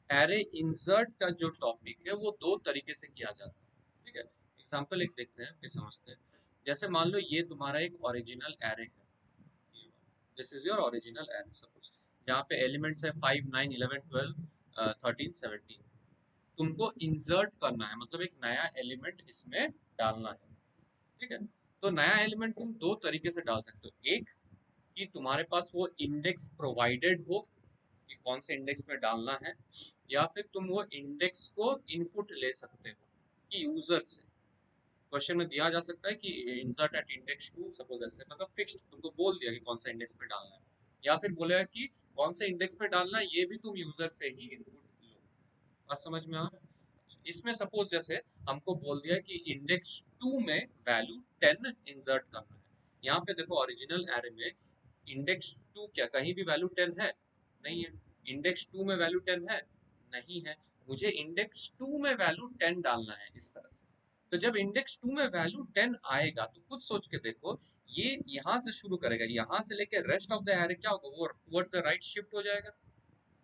Array insert का जो topic है वो दो तरीके से किया जाता है, ठीक है। एग्जांपल एक देखते हैं फिर समझते हैं। जैसे मान लो ये तुम्हारा एक ओरिजिनल एरे है, this is your original array suppose, जहाँ पे एलिमेंट्स है 5 9 11 12 13 17। तुमको इंसर्ट करना है, मतलब एक नया एलिमेंट इसमें डालना है, ठीक है। तो नया एलिमेंट तुम दो तरीके से डाल सकते हो। एक कि तुम्हारे पास वो इंडेक्स प्रोवाइडेड हो कि कौन से इंडेक्स में डालना है, या फिर तुम वो इंडेक्स को इनपुट ले सकते हो कि यूजर से। क्वेश्चन में दिया जा सकता है कि insert at index two suppose, ऐसे मतलब फिक्स्ड तुमको बोल दिया कि कौन सा इंडेक्स पे डालना है, या फिर बोलेगा कि कौन से इंडेक्स पे डालना है ये भी तुम यूजर से ही इनपुट लो। बात समझ में आ रहा है? इसमें सपोज जैसे हमको बोल दिया कि इंडेक्स टू में वैल्यू 10 इंसर्ट करना है। यहाँ पे देखो ओरिजिनल एरे में इंडेक्स टू क्या कहीं भी वैल्यू 10 है? नहीं है। इंडेक्स टू में वैल्यू 10 है? नहीं है। मुझे इंडेक्स टू में वैल्यू 10 डालना है इस तरह से। तो जब इंडेक्स टू में वैल्यू 10 आएगा तो खुद सोच के देखो, ये यहाँ से शुरू करेगा, यहाँ से लेके रेस्ट ऑफ द एरे क्या होगा, वो टुवर्ड्स द राइट शिफ्ट हो जाएगा,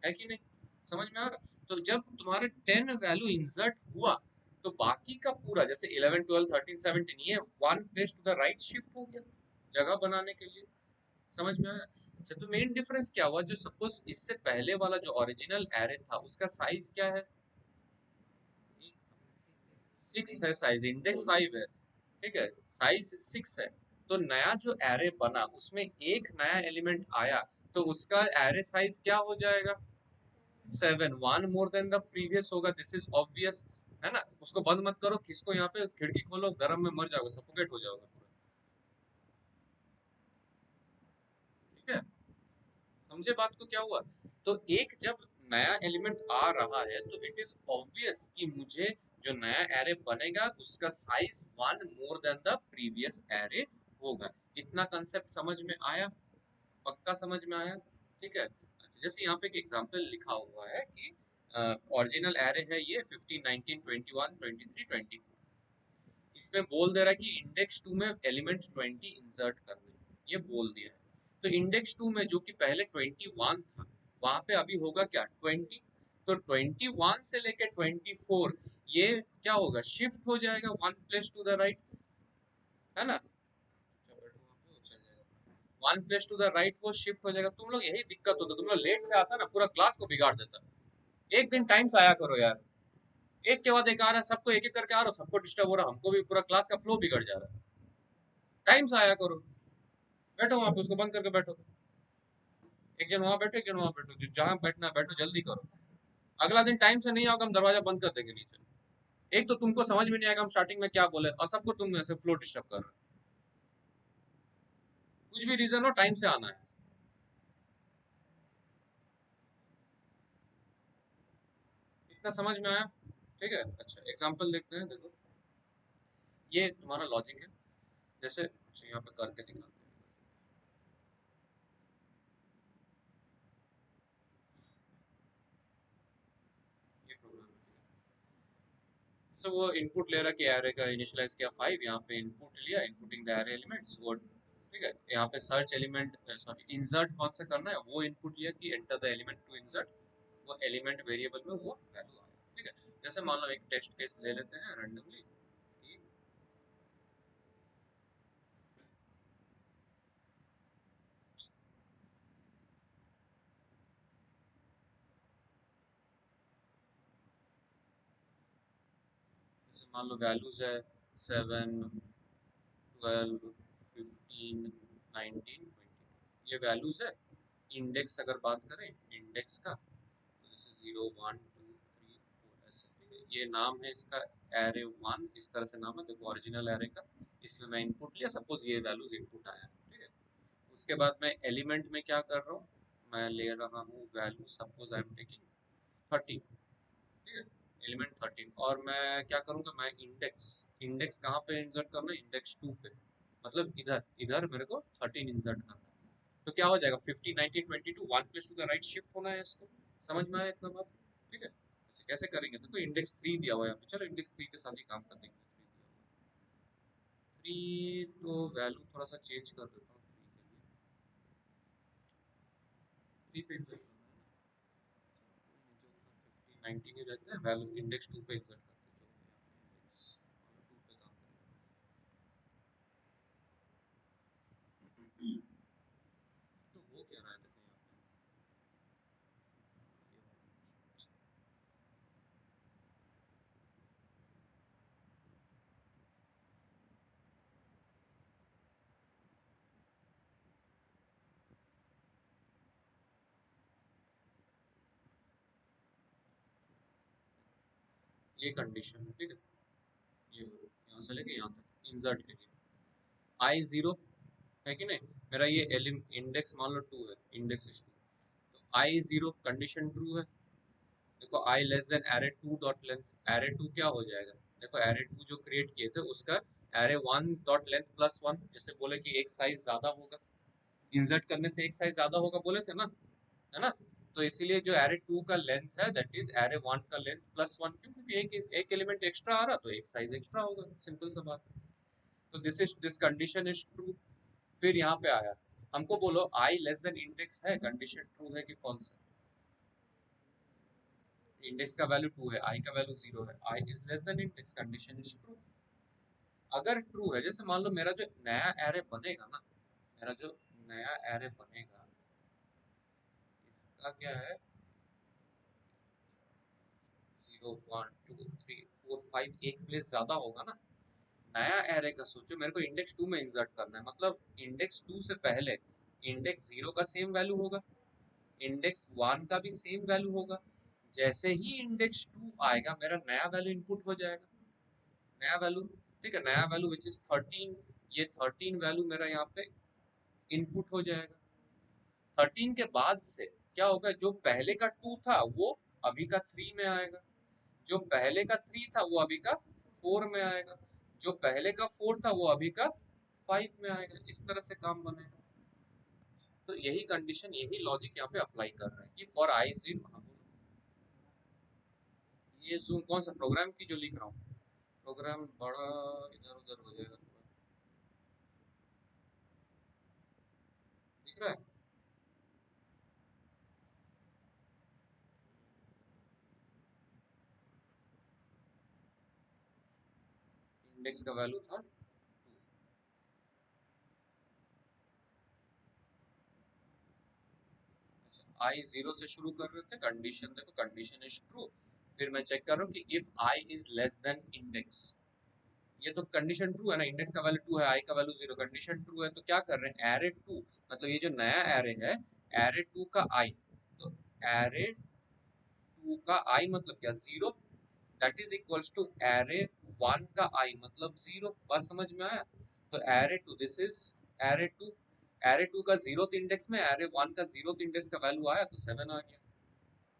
है कि नहीं? समझ में आ रहा? तो जब तुम्हारे 10 वैल्यू इंसर्ट हुआ तो बाकी का पूरा जैसे 11 12 13 17 ये one place to the right shift हो गया जगह बनाने के लिए। समझ में आया? अच्छा, तो मेन डिफरेंस क्या हुआ, जो सपोज इससे पहले वाला जो ओरिजिनल एरे था उसका साइज क्या है? 6 है साइज, इंडेक्स 5 है, ठीक है, साइज 6 है। तो नया जो एरे बना उसमें एक नया एलिमेंट आया तो उसका एरे साइज क्या हो जाएगा? 7, one more than the previous होगा, दिस इज ऑब्वियस, है ना? उसको बंद मत करो, किसको यहाँ पे खिड़की खोलो, गर्म में मर जाओगे, सफोकेट हो जाओगे पूरा, ठीक है। समझे बात को क्या हुआ? तो एक जब नया एलिमेंट आ रहा है तो इट इज ऑब्वियस कि मुझे जो नया एरे बनेगा उसका size one more than the previous array होगा। इतना कंसेप्ट समझ में आया? पक्का समझ में आया? ठीक है। अच्छा, जैसे यहाँ पे एक एग्जांपल लिखा हुआ है कि ओरिजिनल एरे है ये 15 19 21 23 24। इसमें बोल दे रहा है कि इंडेक्स टू में एलिमेंट 20 इंसर्ट करना है, ये बोल दिया है। तो इंडेक्स टू में जो कि पहले 21 था, वहां पे अभी होगा क्या, 20। तो 21 से लेके 24 ये क्या होगा, शिफ्ट हो जाएगा one place to the right, है ना? One place to the right वो शिफ्ट हो जाएगा। तुम लोग यही दिक्कत होता, तुम लोग लेट से आता ना पूरा क्लास को बिगाड़ देता। एक दिन टाइम से आया करो यार, एक के बाद एक आ रहा है, सबको एक एक करके आ रहा, सबको डिस्टर्ब हो रहा, हमको भी पूरा क्लास का फ्लो बिगड़ जा रहा है। टाइम से आया करो, बैठो वहां पे, उसको बंद करके बैठो। एक जन वहां बैठो, एक जन वहां बैठो, जहां बैठना है बैठो, जल्दी करो। अगला दिन टाइम से नहीं आओगे, हम दरवाजा बंद कर देंगे नीचे। एक तो तुमको समझ में नहीं आएगा हम स्टार्टिंग में क्या बोले, और सबको तुम ऐसे फ्लो डिस्टर्ब कर रहे हो। कुछ भी रीजन हो, टाइम से आना है। इतना समझ में आया? ठीक है। अच्छा, एग्जाम्पल देखते हैं, देखो ये तुम्हारा लॉजिक है। जैसे अच्छा, यहाँ पे करके दिखाते हैं। ये प्रोग्राम, तो वो इनपुट ले रहा कि एरे का इनिशियलाइज किया 5, यहाँ पे इनपुट लिया, इनपुटिंग द एरे एलिमेंट्स वो, ठीक है। यहाँ पे सर्च एलिमेंट, सॉरी इंसर्ट कौन सा करना है वो इनपुट लिया कि enter the element to insert, वो एलिमेंट वेरिएबल में वो वैल्यू आया, ठीक है। जैसे मान लो एक टेस्ट केस ले लेते हैं रैंडमली। जैसे मान लो वैल्यूज है 7 12 15 19 20, ये वैल्यूज है। इंडेक्स अगर बात करें इंडेक्स का, तो जैसे 0 1 2 3 4 ऐसे, ठीक है। ये नाम है इसका एरे वन, इस तरह से नाम है, देखो ओरिजिनल एरे का। इसमें मैं इनपुट लिया, सपोज ये वैल्यूज इनपुट आया, ठीक है। उसके बाद मैं एलिमेंट में क्या कर रहा हूँ, मैं ले रहा हूँ value, suppose I am taking 13, ठीक है, एलिमेंट 13। और मैं क्या करूँगा, मैं इंडेक्स, इंडेक्स कहाँ पे इंसर्ट करना है, इंडेक्स टू पे, मतलब इधर इधर मेरे को 13 इंसर्ट करना है। तो क्या हो जाएगा 15 19 22, वन प्लस टू का राइट शिफ्ट होना है इसको। समझ में आया इतना बात? ठीक है। अच्छा, कैसे करेंगे, देखो इंडेक्स 3 दिया हुआ है यहाँ पे, चलो इंडेक्स 3 के साथ ही काम कर देंगे। 3 तो वैल्यू थोड़ा सा चेंज कर देता हूँ, 3 पे insert करना है ना। 19 ही रहता है, वैल्यू इंडेक्स 2 पे इंसर्ट करते हैं, जो इंडेक्स 2 पे काम करेगा। तो वो क्या रहा है देखो यहाँ पे ये कंडीशन है, ठीक है। ये यहाँ से लेके यहाँ तक इंसर्ट के लिए आई जीरो है कि नहीं, मेरा ये एलिम इंडेक्स मान लो 2 है, इंडेक्स इज 2, तो आई जीरो कंडीशन ट्रू है। देखो I less than array 2 dot length, array 2 क्या हो जाएगा, देखो एरे 2 जो क्रिएट किए थे उसका एरे 1 डॉट लेंथ प्लस 1, जैसे बोले कि एक साइज ज्यादा होगा, इंसर्ट करने से एक साइज ज्यादा होगा बोले थे ना, है ना। तो इसीलिए जो एरे 2 का लेंथ है दैट इज एरे 1 का लेंथ प्लस 1, क्योंकि एक एलिमेंट एक्स्ट्रा आ रहा तो एक साइज एक्स्ट्रा होगा, सिंपल सा बात है। तो दिस कंडीशन इज ट्रू। फिर यहाँ पे आया, हमको बोलो आई लेस देन इंडेक्स है, कंडीशन ट्रू है कि फॉल्स है। इंडेक्स का वैल्यू 2 है, आई का वैल्यू 0 है, I is less than index, condition is true. अगर ट्रू है, जैसे मान लो मेरा जो नया एरे बनेगा ना, मेरा जो नया एरे बनेगा इसका क्या है, 0 1 2 3 4 5 एक प्लेस ज्यादा होगा ना। नया एरे का सोचो, मेरे को इंडेक्स 2 में इंसर्ट करना है, मतलब इंडेक्स 2 से पहले इंडेक्स 0 का सेम वैल्यू होगा, इंडेक्स 1 का भी सेम वैल्यू होगा। जैसे ही इंडेक्स 2 आएगा मेरा नया वैल्यू इनपुट हो जाएगा, नया वैल्यू, ठीक है, नया वैल्यू विच इज 13, ये 13 वैल्यू मेरा यहाँ पे इनपुट हो जाएगा। 13 के बाद से क्या होगा, जो पहले का 2 था वो अभी का 3 में आएगा, जो पहले का 3 था वो अभी का 4 में आएगा, जो पहले का 4 था वो अभी का 5 में आएगा, इस तरह से काम बनेगा। तो यही कंडीशन, यही लॉजिक यहाँ पे अप्लाई कर रहे हैं कि फॉर आई जीरो, ये जूम कौन सा प्रोग्राम की जो लिख रहा हूँ, प्रोग्राम बड़ा इधर उधर हो जाएगा थोड़ा, दिख रहा है। इंडेक्स का वैल्यू था 2। अच्छा, आई जीरो से शुरू कर रहे थे, कंडीशन देखो कंडीशन इज ट्रू, फिर मैं चेक कर रहा हूँ कि if I is less than index, ये तो कंडीशन ट्रू है ना, इंडेक्स का वैल्यू 2 है, आई का वैल्यू 0, कंडीशन ट्रू है, तो क्या कर रहे हैं, एरे 2 मतलब ये जो नया एरे है, एरे 2 का आई, तो एरे 2 का आई मतलब क्या, 0, that is equals to array 1 का आई मतलब 0, बस समझ में आया। तो array 2 this is array 2, array 2 का 0th इंडेक्स में एरे 1 का 0th इंडेक्स का वैल्यू आया तो 7 आ गया।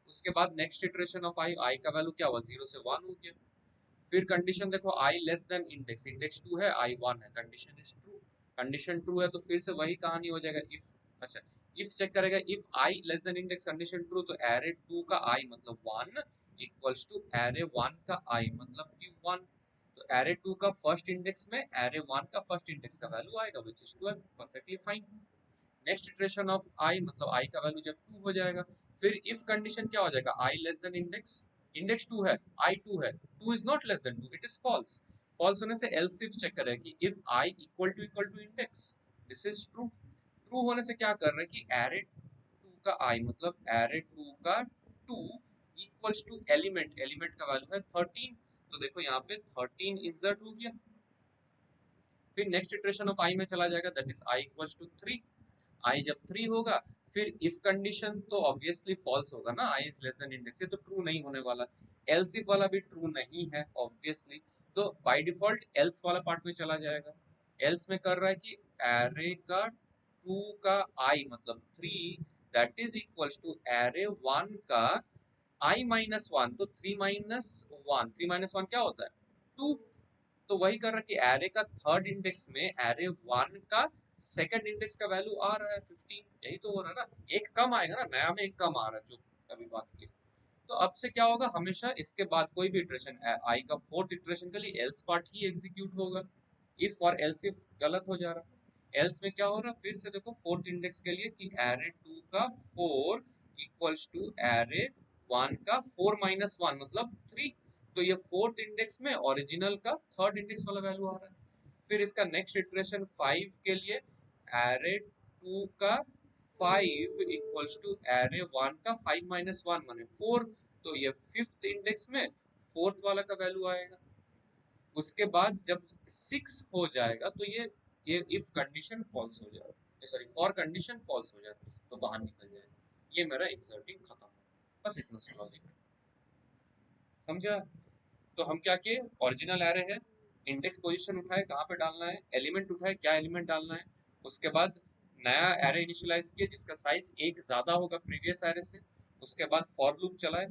उसके बाद नेक्स्ट इटरेशन ऑफ आई, आई का वैल्यू क्या हुआ, 0 से 1 हो गया। फिर कंडीशन देखो, I less than index, index 2 है आई 1 है, condition is true, condition true है तो फिर से वही कहानी हो जाएगा, इफ, अच्छा, इफ चेक करेगा, if I less than index condition true, तो एरे 2 का आई मतलब 1 इक्वल्स टू एरे 1 का आई मतलब कि 1, तो एरे 2 का फर्स्ट इंडेक्स में एरे 1 का फर्स्ट इंडेक्स का वैल्यू आएगा which is 12, perfectly fine. Next iteration of I मतलब आई का वैल्यू जब 2 हो जाएगा, फिर इफ कंडीशन क्या हो जाएगा, i less than index, index 2 है, आई 2 है, 2 is not less than 2, it is false, false होने से एल्स इफ चेक करें कि if i equal to index, this is true, true होने से क्या कर रहे हैं कि एरे 2 का आई मतलब एरे 2 का 2 इक्वल्स टू एलिमेंट, एलिमेंट का वैल्यू है 13, तो देखो यहाँ पे 13 इंसर्ट हो गया। फिर नेक्स्ट इटरेशन ऑफ आई में चला जाएगा, that is i equals to 3, i जब 3 होगा, फिर इफ कंडीशन तो ऑब्वियसली फॉल्स होगा ना, i is less than index, ये तो ट्रू नहीं होने वाला, एल्स इफ वाला भी ट्रू नहीं है ऑब्वियसली, तो बाय डिफॉल्ट एल्स वाला पार्ट में चला जाएगा। एल्स में कर रहा है कि एरे का 2 का आई मतलब 3 that is equals to array 1 का आई माइनस 1, तो 3 माइनस 1, 3 माइनस 1 क्या होता है 2, तो वही कर रहा है कि एरे का थर्ड इंडेक्स में एरे 1 का सेकंड इंडेक्स का वैल्यू आ रहा है 15, यही तो हो रहा है ना, एक कम आएगा ना, नया में एक कम आ रहा है जो अभी बात की। तो अब से क्या होगा, हमेशा इसके बाद कोई भी इटरेशन आई का फोर्थ इटरेशन के लिए एल्स पार्ट ही एग्जीक्यूट होगा, इफ और एल्स इफ गलत हो जा रहा है। एल्स में क्या हो रहा है, फिर से देखो फोर्थ इंडेक्स के लिए कि एरे 2 का 4 इक्वल्स टू एरे 1 का 4 माइनस 1 मतलब 3, तो ये फोर्थ इंडेक्स में ओरिजिनल का थर्ड इंडेक्स वाला वैल्यू आ रहा है। फिर इसका नेक्स्ट इटरेशन 5 के लिए एरे 2 का 5 इक्वल्स टू एरे 1 का 5 माइनस 1 माने 4, तो ये फिफ्थ इंडेक्स में फोर्थ वाला का वैल्यू आएगा। उसके बाद जब 6 हो जाएगा तो ये इफ कंडीशन फॉल्स हो जाएगा, सॉरी फॉर कंडीशन फॉल्स हो जाएगा तो बाहर निकल जाएगा। ये मेरा एक्सर्टिंग खत्म हो, बस इतना सा लॉजिक समझा। तो हम क्या किए, ओरिजिनल एरे है, इंडेक्स पोजीशन उठाए कहाँ पे डालना है, एलिमेंट उठाए क्या एलिमेंट डालना है, उसके बाद नया एरे इनिशियलाइज किया जिसका साइज एक ज्यादा होगा प्रीवियस एरे से, उसके बाद फॉर लूप चलाए,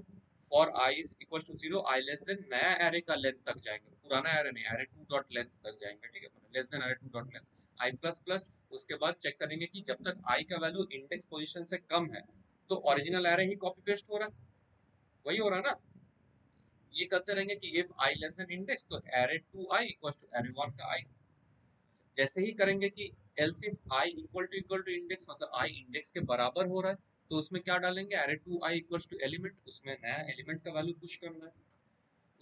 for i equal to 0 i less than नया एरे का लेंथ तक जाएंगे, पुराना एरे नहीं, एरे 2 डॉट लेंथ तक जाएंगे, ठीक है, less than array 2 dot length I plus plus. उसके बाद चेक करेंगे कि जब तक आई का वैल्यू इंडेक्स पोजीशन से कम है तो ओरिजिनल एरे ही कॉपी पेस्ट हो रहा है, वही हो रहा है ना। ये करते रहेंगे कि if I less than index तो array 2i equal to array 1 का i। जैसे ही करेंगे कि else if i equal to index मतलब i इंडेक्स के बराबर हो रहा है तो उसमें क्या डालेंगे, array 2i equal to element, उसमें नया एलिमेंट का वैल्यू पुश करना है।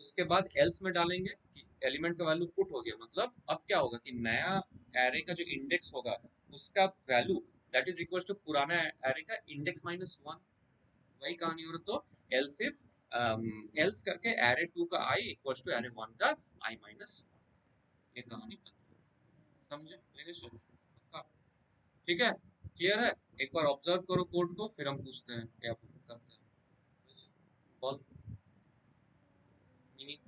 उसके बाद एल्स में डालेंगे कि एलिमेंट का वैल्यू पुट हो गया, मतलब अब क्या होगा कि नया एरे का जो इंडेक्स होगा उसका value that is equal to पुराना एरे का इंडेक्स माइनस 1, वही कहानी हो रही। तो एल्स इफ एल्स करके एरे 2 का i इक्वल टू एरे 1 का i माइनस, ये कहानी समझे मेरे से, पक्का? ठीक है, क्लियर है। एक बार ऑब्जर्व करो कोड को फिर हम पूछते हैं क्या करते हैं। बोल मीनिंग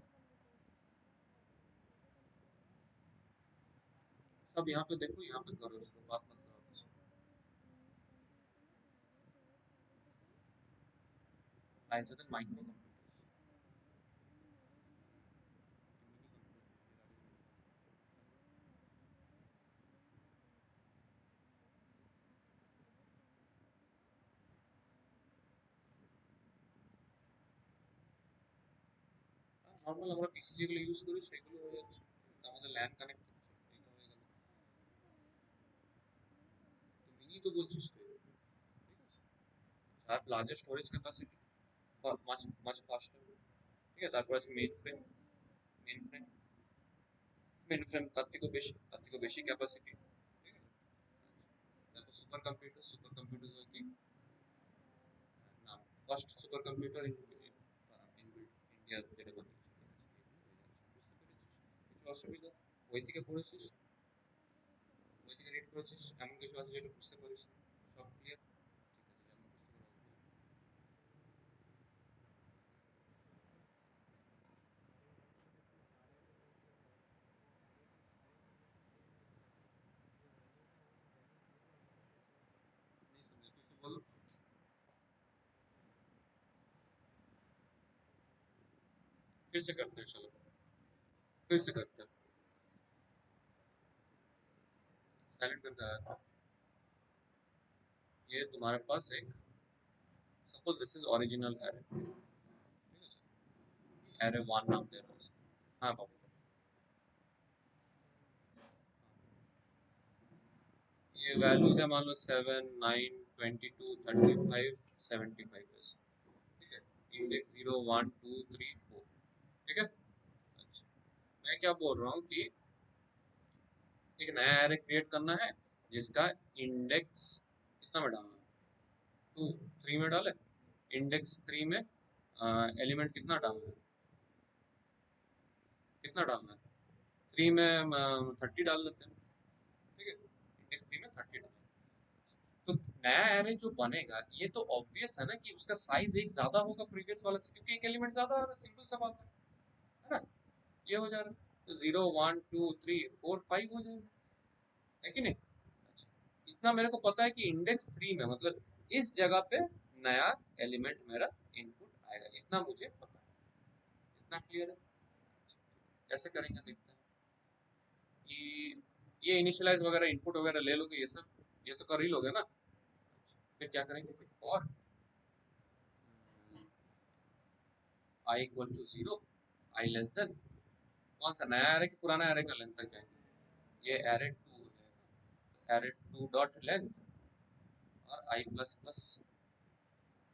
सब यहाँ पे देखो, यहाँ पे करो, इसको बात मत करो। लाइन्स ऑफ माइक्रो নর্মাল আমরা পিসি যেগুলো ইউজ করি সেগুলো হয়ে যাচ্ছে, আমাদের ল্যান কানেক্ট এটা হয়ে গেল, তো মিনি তো বলছিস তুই, ঠিক আছে, আর লার্জের স্টোরেজ ক্যাপাসিটি মাছ মাছ ফাস্টার, ঠিক আছে, তারপর আছে মেন ফ্রেম তার থেকেও বেশি ক্যাপাসিটি, ঠিক আছে, তারপর সুপার কম্পিউটার হয় কি নাম, ফার্স্ট সুপার কম্পিউটার ইন্ডিয়া যেটা বানিয়েছে, কিছু অসুবিধা বই থেকে পড়েছিস, বই থেকে রিড করেছিস, এমন কিছু আছে যেটা বুঝতে পারিস না? সব ক্লিয়ার, ঠিক আছে, যেমন বুঝতে পারো। नहीं समझे फिर से बोलो, फिर से करते हैं, चलो फिर से करते हैं, साइलेंट करके आया था। ये तुम्हारे पास एक, suppose this is original array, ठीक है, एरे वन नाम दे रहा हूँ, हाँ बाबू, ये वैल्यूज है मान लो 7 9 22 35 75 है, ठीक है, इंडेक्स 0 1 2 3 4, ठीक है। अच्छा, मैं क्या बोल रहा हूँ कि एक नया एरे क्रिएट करना है जिसका इंडेक्स कितना में डालना है, 2 3 में डाले, इंडेक्स 3 में एलिमेंट कितना डालना है, कितना डालना है, 3 में 30 डाल देते हैं, ठीक है, इंडेक्स 3 में 30 डालना है। तो नया एरे जो बनेगा ये तो ऑब्वियस है ना कि उसका साइज एक ज्यादा होगा प्रीवियस वाला से, क्योंकि एक एलिमेंट ज्यादा आ रहा है, सिंपल सा बात है ना, ये हो जा रहा है, तो 0 1 2 3 4 5 हो जाएगा, है कि नहीं। अच्छा, इतना मेरे को पता है कि इंडेक्स 3 में मतलब इस जगह पे नया एलिमेंट मेरा इनपुट आएगा, इतना मुझे पता है, इतना क्लियर है। कैसे करेंगे देखते हैं कि ये इनिशियलाइज वगैरह इनपुट वगैरह ले लोगे, ये सब ये तो कर ही लोगे ना। फिर क्या करेंगे कि for i equal to 0 i less than, कौन सा नया एरे कि पुराना एरे का लेंथ तक जाएंगे, ये एरे 2 है, एरे 2 डॉट लेंथ और आई प्लस प्लस।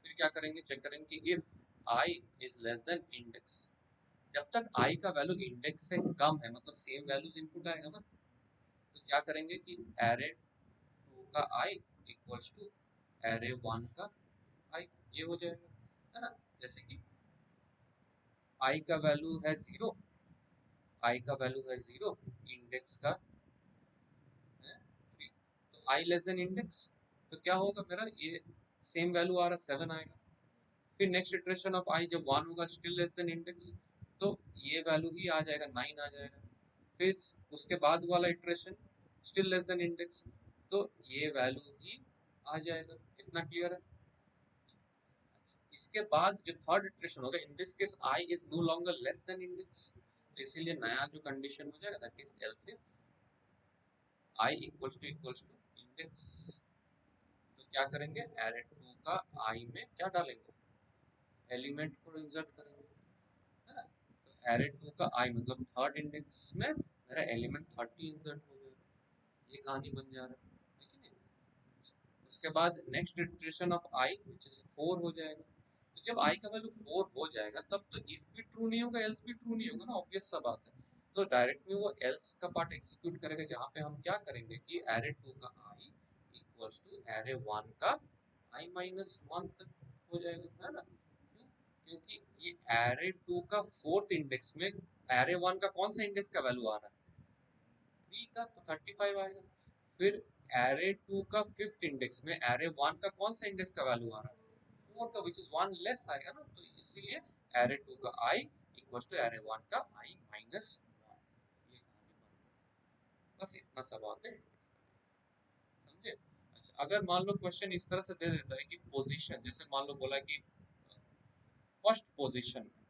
फिर क्या करेंगे, चेक करेंगे कि if i is less than index, जब तक i का वैल्यू इंडेक्स से कम है मतलब सेम वैल्यूज इनपुट आएगा ना, तो क्या करेंगे कि array 2 का i इक्वल्स टू array 1 का i, ये हो जाएगा, है ना। जैसे कि i का वैल्यू है 0, i का वैल्यू है 0, इंडेक्स का है 3, तो i लेस देन इंडेक्स, तो क्या होगा मेरा ये सेम वैल्यू आ रहा 7 आएगा। फिर नेक्स्ट इटरेशन ऑफ i जब 1 होगा स्टिल लेस देन इंडेक्स, तो ये वैल्यू ही आ जाएगा 9 आ जाएगा। फिर उसके बाद वाला iteration still less than index, तो ये वैल्यू ही आ जाएगा। इतना क्लियर है। इसके बाद जो थर्ड इटरेशन होगा, in this case i is no longer less than index, तो इसीलिए नया जो कंडीशन हो जाएगा that is else if i equals to index, तो क्या करेंगे array 2 का i में क्या डालेंगे, एलिमेंट को इंसर्ट करेंगे, है ना। तो array 2 का i मतलब थर्ड इंडेक्स में मेरा एलिमेंट 30 इंसर्ट हो जाएगा, ये कहानी बन जा रहा है कि नहीं। उसके बाद next iteration of i which is 4 हो जाएगा। तो जब i का वैल्यू 4 हो जाएगा तब तो if भी ट्रू नहीं होगा else भी ट्रू नहीं होगा ना, ऑब्वियस सा बात है। तो डायरेक्ट में वो else का पार्ट एग्जीक्यूट करेगा, जहाँ पे हम क्या करेंगे कि array 2 का i इक्वल्स टू array 1 का i माइनस 1 तक हो जाएगा, है ना। क्यों? क्योंकि ये array 2 का फोर्थ इंडेक्स में array 1 का कौन सा इंडेक्स का वैल्यू आ रहा है, 3 का, तो 35 आएगा। फिर array 2 का फिफ्थ इंडेक्स में array 1 का कौन सा इंडेक्स का वैल्यू आ रहा है, 4 का, which is 1 लेस आएगा ना, तो इसीलिए array 2 का i इक्वल्स टू array 1 का i माइनस 1, ये कहानी बन गई। बस इतना सा बात है, समझे। अच्छा, अगर मान लो क्वेश्चन इस तरह से दे देता है कि पोजीशन, जैसे मान लो बोला कि फर्स्ट पोजीशन में,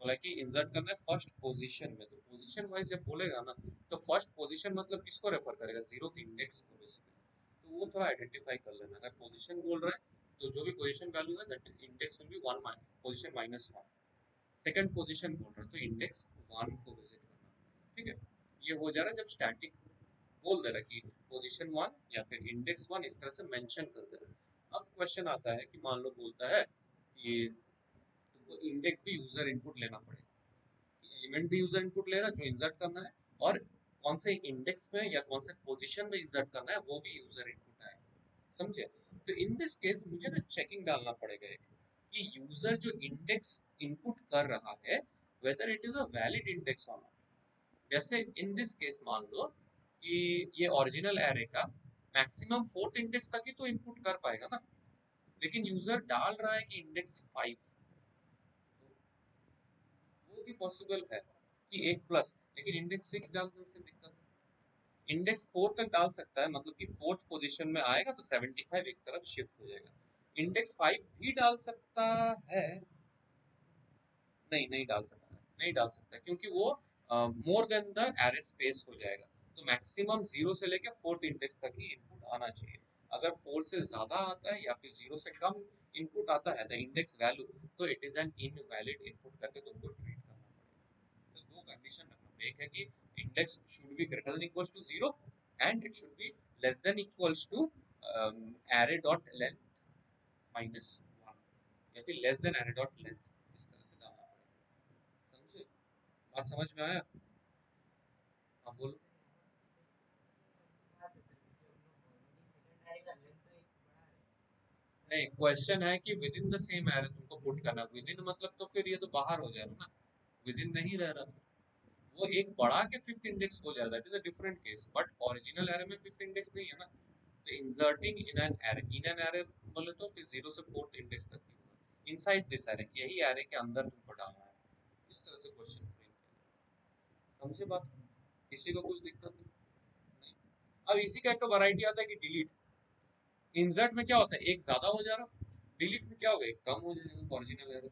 बोला कि इंसर्ट करना है फर्स्ट पोजीशन में, तो पोजीशन वाइज जब बोलेगा ना, तो फर्स्ट पोजीशन मतलब किसको रेफर करेगा, जीरो इंडेक्स को बेसिकली, तो वो थोड़ा आइडेंटिफाई कर लेना। अगर पोजीशन बोल रहा है तो जो भी पोजीशन वैल्यू है that index will be 1 position minus 1, second position बोल रहा है तो इंडेक्स 1 को विजिट करना, ठीक है। ये हो जा रहा है जब स्टैटिक बोल दे रहा है कि पोजीशन 1 या फिर इंडेक्स 1 इस तरह से मेंशन कर दे रहा है। अब क्वेश्चन आता है कि मान लो बोलता है कि तुमको इंडेक्स भी यूजर इनपुट लेना पड़ेगा, एलिमेंट भी यूजर इनपुट ले रहा है जो इंसर्ट करना है, और कौन से इंडेक्स में या कौन से पोजीशन में इंसर्ट करना है वो भी यूजर इनपुट है, समझे। तो इन दिस केस मुझे ना चेकिंग डालना पड़ेगा कि यूजर जो इंडेक्स इनपुट कर रहा है whether it is a valid index और नॉट। जैसे इन दिस केस मान लो कि ये ओरिजिनल एरे का मैक्सिमम फोर्थ इंडेक्स तक ही तो इनपुट कर पाएगा ना, लेकिन यूजर डाल रहा है कि इंडेक्स 5, वो भी पॉसिबल है कि एक प्लस, लेकिन इंडेक्स 6 डालने से दिक्कत है। इंडेक्स 4 तक डाल सकता है, मतलब कि फोर्थ पोजीशन में आएगा तो 75 एक तरफ शिफ्ट हो जाएगा। इंडेक्स 5 भी डाल सकता है, नहीं नहीं डाल सकता, नहीं डाल सकता क्योंकि वो more than the array space हो जाएगा। तो मैक्सिमम 0 से लेकर फोर्थ इंडेक्स तक ही इनपुट आना चाहिए। अगर 4 से ज्यादा आता है या फिर 0 से कम इनपुट आता है द इंडेक्स वैल्यू, तो it is an invalid input करके तुमको ट्रीट करना पड़ेगा। तो दो कंडीशन रखना पड़ेगा, एक है कि index should be greater than equals to 0 and it should be less than equals to array dot length minus 1, या फिर less than array dot length, इस तरह से डालना पड़ेगा, समझे। बात समझ में आया। हाँ बोलो। नहीं, क्वेश्चन है कि with in the same array तुमको पुट करना, विद इन मतलब तो फिर ये तो बाहर हो जाएगा ना, विद इन नहीं रह रहा, वो एक बढ़ा के फिफ्थ इंडेक्स हो जाएगा, that is a different case, but original array में फिफ्थ इंडेक्स नहीं है ना। तो इंसर्टिंग इन एन एरे बोले तो फिर 0 से फोर्थ इंडेक्स तक ही होगा इनसाइड दिस एरे, यही एरे के अंदर तुमको डालना है, इस तरह से क्वेश्चन फ्रेम किया, समझे बात। किसी को कुछ दिक्कत नहीं। अब इसी का एक तो वैरायटी आता है कि डिलीट, इंसर्ट में क्या होता है एक ज्यादा हो जा रहा, डिलीट में क्या होगा एक कम हो जाएगा ओरिजिनल एरे।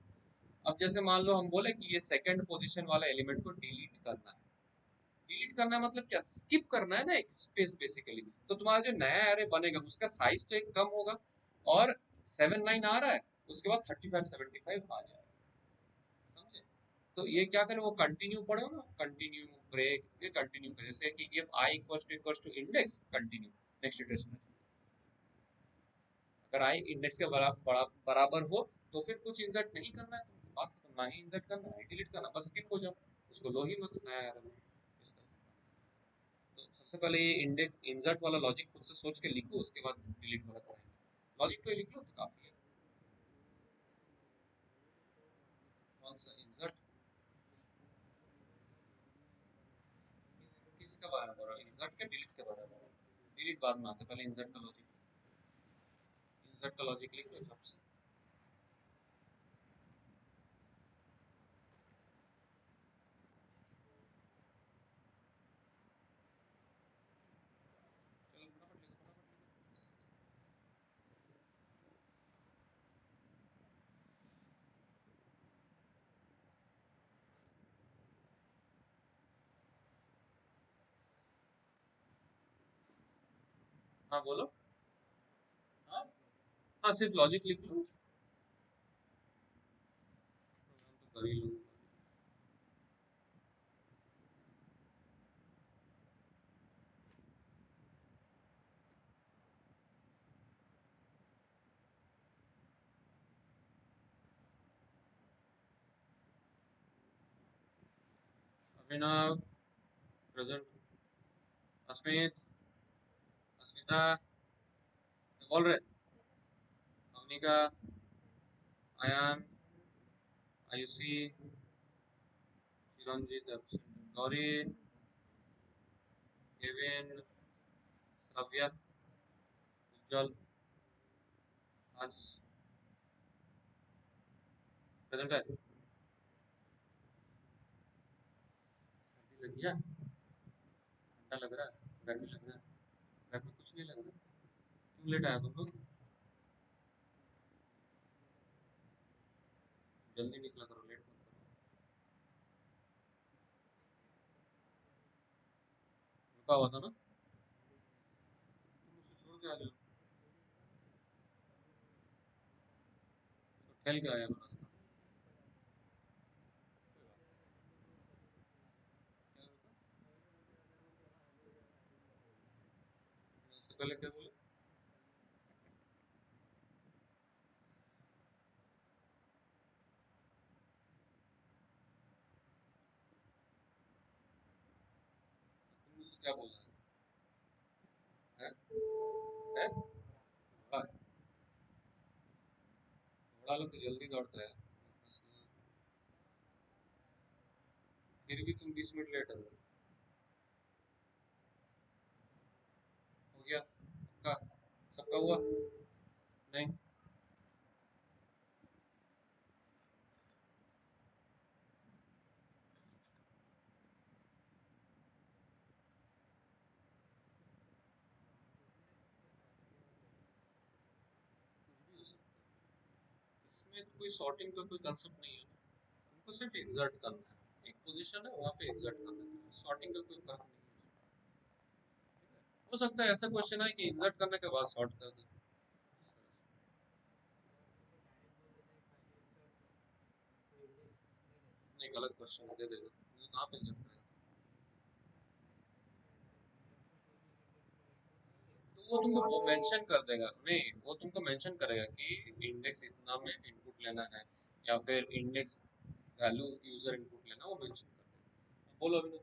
अब जैसे मान लो हम बोले कि ये सेकंड पोजीशन वाला एलिमेंट को डिलीट करना है, डिलीट करना है मतलब क्या, स्किप करना है ना एक स्पेस बेसिकली, तो तुम्हारा जो नया एरे बनेगा उसका साइज तो एक कम होगा, और 7 9 आ रहा है, उसके बाद 35 75 आ जाएगा, समझे। तो ये क्या करें, वो कंटिन्यू पढ़ो ना, कंटिन्यू ब्रेक, ये कंटिन्यू करें, जैसे कि if i equals to index continue next iteration में, अगर i इंडेक्स के बराबर हो तो फिर कुछ इंसर्ट नहीं करना है तो बात खत्म, ना ही इंसर्ट करना है डिलीट करना, बस स्किप हो जाओ, उसको लो ही मत नया एरर में। इस तरह से। तो सबसे पहले ये इंडेक्स इंसर्ट वाला लॉजिक खुद से सोच के लिखो, उसके बाद डिलीट वाला करेंगे। लॉजिक को ही लिख लो तो काफी है। कौन सा इंसर्ट, किसका बारे में बोल रहा है, इंसर्ट के डिलीट के बारे में बोल रहा है? डिलीट बाद में आता है, पहले इंसर्ट का लॉजिक, इंसर्ट का लॉजिक लिख लो सबसे। चलो फटाफट लिखो, फटाफट लिखो। हाँ बोलो। हाँ हाँ, सिर्फ लॉजिक लिख लो, प्रोग्राम तो कर ही लो। अभिनव, प्रेजेंट। अस्मित, अस्मिता, बोल रहे। अवनिका, आयान, आयुषी, चिरंजीत absent, गौरी, केविन, श्रव्या, उज्जवल, हर्ष, प्रेजेंट है। सर्दी लगी है, ठंडा लग रहा है, गर्मी लग रहा है? घर में कुछ नहीं लग रहा। क्यों लेट आया तुम लोग? जल्दी निकला करो, लेट मत करो। रुका हुआ था ना, तुम मुझे छोड़ के आ जाओ। तो ठहल के आया करो रास्ता। कोई बात नहीं, क्या रुका? उससे पहले क्या बोले? तुम मुझसे क्या बोल रहे हैं? घोड़ा, घोड़ा लोग तो जल्दी दौड़ता है। फिर भी तुम 20 मिनट लेट हो। हो गया सबका, सबका हुआ? नहीं, कुछ भी हो सकता है इसमें, तो कोई सॉर्टिंग का कोई कंसेप्ट नहीं है ना। तुमको सिर्फ एग्जर्ट करना है, एक पोजीशन है वहां पे एग्जर्ट करना है, सॉर्टिंग का कोई फर्क नहीं है। हो सकता है ऐसा क्वेश्चन है कि इंसर्ट करने के बाद सॉर्ट कर दे। नहीं, गलत क्वेश्चन दे देगा, मुझे कहाँ पे इंसर्ट करेगा? तो वो तुमको वो मेंशन कर देगा, नहीं वो तुमको मेंशन करेगा कि इंडेक्स इतना में इनपुट लेना है, या फिर इंडेक्स वैल्यू यूजर इनपुट लेना, वो मेंशन कर देगा। बोलो अभी।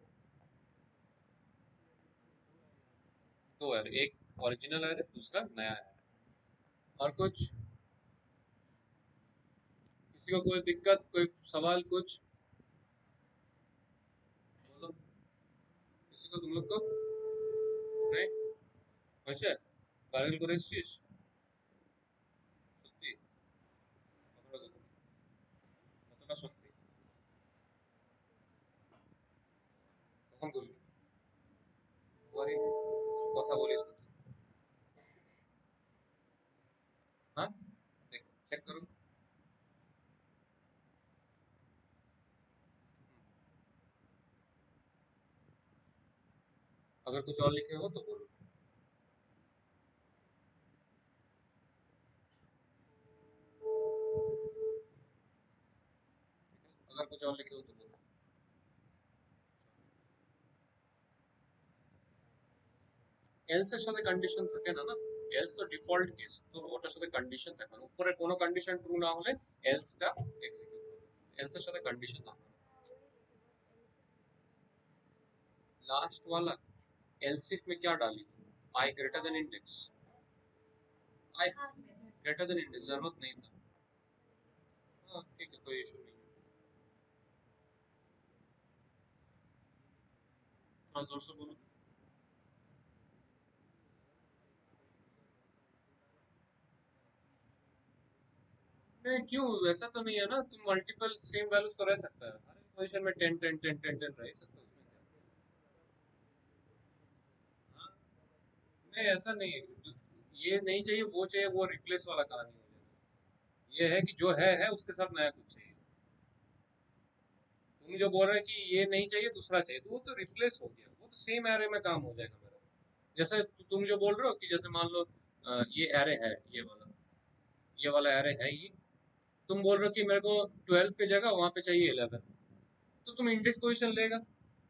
दो है, एक ओरिजिनल है, दूसरा नया है। और कुछ, किसी को कोई दिक्कत, कोई सवाल कुछ? बोलो, किसी को, तुम लोग को? नहीं? হয়েছে? গার্গল করে এসেছিস? সত্যি? কতটা সত্যি? কতটা সত্যি? কখন করলি? বাড়ি কথা বলিস না তুই। हाँ, देख चेक करो। अगर कुछ और लिखे हो तो बोलो। अगर कुछ और लिखे हो तो बोलो। এলস এর সাথে কন্ডিশন থাকে না, না? एल्स तो डिफॉल्ट केस तो ওটার সাথে কন্ডিশন থাকে না উপরে কোনো কন্ডিশন ট্রু না হলে এলসটা এক্সিকিউট হবে এলসের সাথে কন্ডিশন থাকে लास्ट वाला एल्स इफ में क्या डाली I greater than index I greater than index जरूरत नहीं था हाँ ठीक है कोई इशू नहीं है हाँ जोर से बोलो नहीं क्यों वैसा तो नहीं है ना तुम मल्टीपल सेम वैल्यूज तो रह सकता है हर पोजीशन में 10 10 10 10 10 रह ही सकता है उसमें क्या हाँ नहीं ऐसा नहीं है ये नहीं चाहिए वो चाहिए वो रिप्लेस वाला कहानी हो जाएगा ये है कि जो है उसके साथ नया कुछ चाहिए तुम जो बोल रहे हो कि ये नहीं चाहिए दूसरा चाहिए तो वो तो रिप्लेस हो गया वो तो सेम एरे में काम हो जाएगा मेरा जैसे तुम जो बोल रहे हो कि जैसे मान लो ये एरे है ये वाला एरे है ये तुम बोल रहे हो कि मेरे को 12 की जगह वहां पे चाहिए 11 तो तुम इंडेक्स पोजीशन लेगा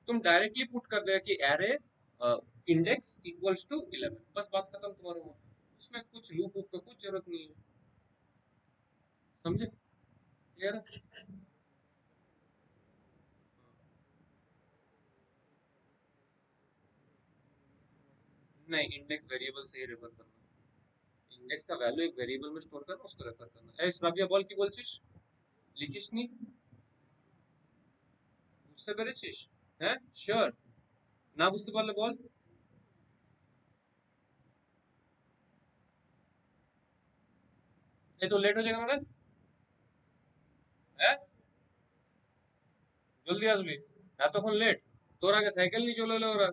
तुम डायरेक्टली पुट कर देगा कि एरे इंडेक्स इक्वल्स टू 11 बस बात खत्म तुम्हारे वहां उसमें कुछ लूप वूप का कुछ जरूरत नहीं है समझे क्लियर है नहीं इंडेक्स वेरिएबल से ही रेफर करना इंडेक्स का वैल्यू एक वेरिएबल में स्टोर करना उसको रेफर करना ए श्राव्या বল কি বলছিস লিখিস নি বুঝতে পেরেছিস হ্যাঁ শিওর না বুঝতে পারলে বল এই তো লেট হয়ে যাবে মানে হ্যাঁ জলদি আসবি এতক্ষণ লেট তোর আগে সাইকেল নিয়ে চলে এলো ওরা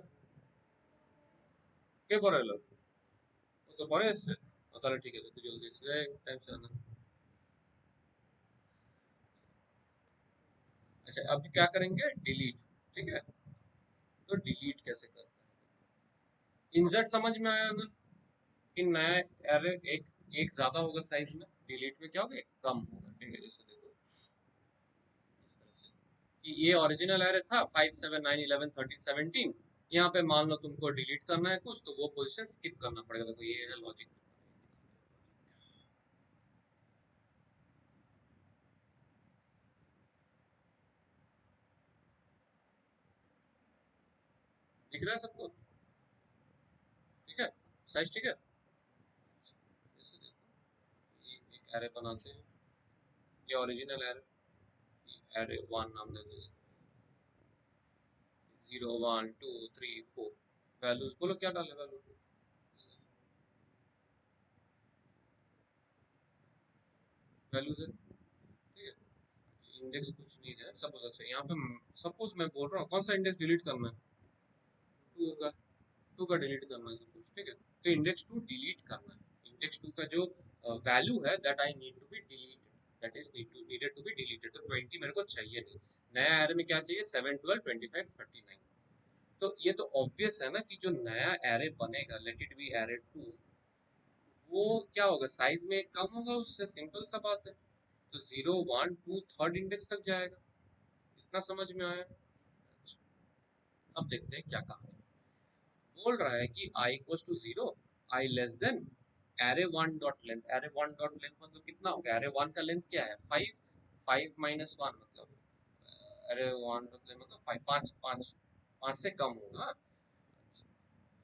কে পরে এলো ও তো পরে এসছে ও তাহলে ঠিক আছে তুই জলদি এসে টাইম से आना अच्छा अब क्या करेंगे डिलीट ठीक है तो डिलीट कैसे करते हैं इंसर्ट समझ में आया ना कि नया एरे एक एक ज्यादा होगा साइज में डिलीट में क्या होगा एक कम होगा ठीक है जैसे देखो इस तरह से कि ये ओरिजिनल एरे था 5 7 9 11 13 17 यहाँ पे मान लो तुमको डिलीट करना है कुछ तो वो पोजीशन स्किप करना पड़ेगा देखो ये है लॉजिक दिख रहा है सबको ठीक है साइज ठीक है जैसे देखो ये एक एरे बनाते हैं ये ओरिजिनल एरे एरे वन नाम दे दो इसको 0 1 2 3 4 वैल्यूज बोलो क्या डाले वैल्यू वैल्यूज है ठीक है इंडेक्स कुछ नहीं है सपोज अच्छा यहाँ पे सपोज मैं बोल रहा हूँ कौन सा इंडेक्स डिलीट करना है टू का टू का डिलीट करना है सपोज ठीक है तो इंडेक्स टू डिलीट करना है इंडेक्स टू का जो वैल्यू है that I need to be deleted that is needed to be deleted तो 20 मेरे को चाहिए नहीं नया एरे में क्या चाहिए 7 12 25 39 तो ये तो ऑब्वियस है ना कि जो नया एरे बनेगा let it be array two वो क्या होगा साइज में कम होगा उससे सिंपल सा बात है तो 0 1 2 थर्ड इंडेक्स तक जाएगा इतना समझ में आया अब देखते हैं क्या कहा बोल रहा है कि i equals to 0 i less than array one dot length मतलब कितना होगा एरे वन का लेंथ क्या है 5 5 माइनस वन मतलब एरे वन डॉट लेंथ मतलब 5 5 5 5 से कम होगा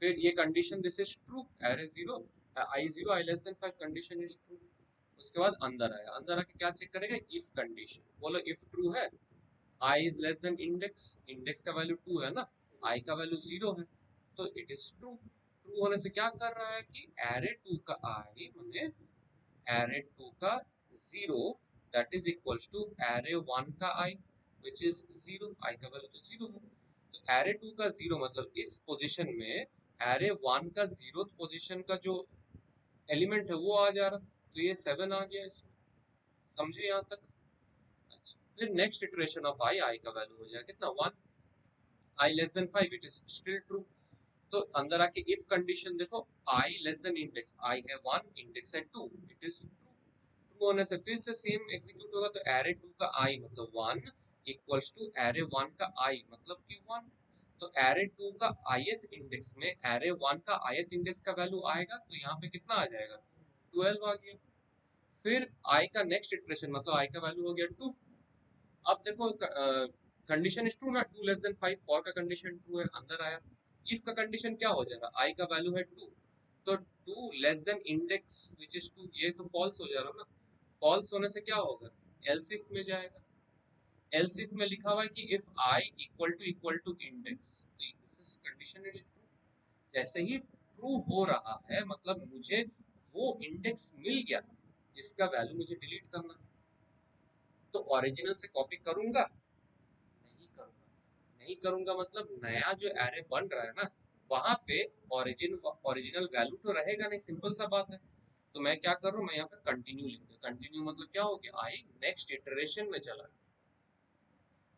फिर ये condition this is true array 0 I 0 i less than 5 condition is true उसके बाद अंदर आएगा अंदर आके क्या चेक करेगा इफ कंडीशन बोलो इफ ट्रू है i is less than index index का वैल्यू 2 है ना i का वैल्यू 0 है तो इट इज ट्रू ट्रू होने से क्या कर रहा है कि एरे 2 का i माने एरे 2 का 0 that is equals to array 1 का i व्हिच इज 0 i का वैल्यू तो 0 है तो एरे 2 का 0 मतलब इस पोजीशन में एरे 1 का 0th पोजीशन का जो एलिमेंट है वो आ जा रहा तो ये 7 आ गया इसमें समझे यहाँ तक अच्छा फिर नेक्स्ट इटरेशन ऑफ आई का वैल्यू हो जाएगा कितना 1 I less than 5 it is still true तो अंदर आके इफ कंडीशन देखो i less than index i है 1 इंडेक्स है 2 इट इज ट्रू ट्रू होने से फिर से सेम एग्जीक्यूट होगा तो एरे 2 का i मतलब 1 इक्वल्स टू एरे 1 का i मतलब कि 1 तो एरे 2 का ith इंडेक्स में एरे 1 का ith इंडेक्स का वैल्यू आएगा, तो यहाँ पे कितना आ जाएगा, 12 आ गया। फिर आई का नेक्स्ट इटरेशन मतलब आई का वैल्यू हो गया 2। अब देखो कंडीशन इज ट्रू ना, 2 लेस देन 5, फॉर का कंडीशन ट्रू है, अंदर आया। इफ का कंडीशन क्या हो जाएगा, आई का वैल्यू है 2, तो 2 less than index which is 2, ये तो फॉल्स हो जा रहा ना। फॉल्स होने से क्या होगा, एल्स इफ में जाएगा। एल्स इफ में लिखा हुआ है कि if i equal to index, तो दिस कंडीशन इज ट्रू। जैसे ही ट्रू हो रहा है मतलब मुझे वो इंडेक्स मिल गया जिसका वैल्यू मुझे डिलीट करना है। तो ओरिजिनल से कॉपी करूंगा, नहीं करूंगा। नहीं करूंगा मतलब नया जो एरे बन रहा है ना, वहां पे ओरिजिनल वैल्यू तो रहेगा नहीं, सिंपल सा बात है। तो मैं क्या कर रहा हूँ, मैं यहाँ पे कंटिन्यू लिख दूँ। कंटिन्यू मतलब क्या हो गया, आई नेक्स्ट इटरेशन में चला,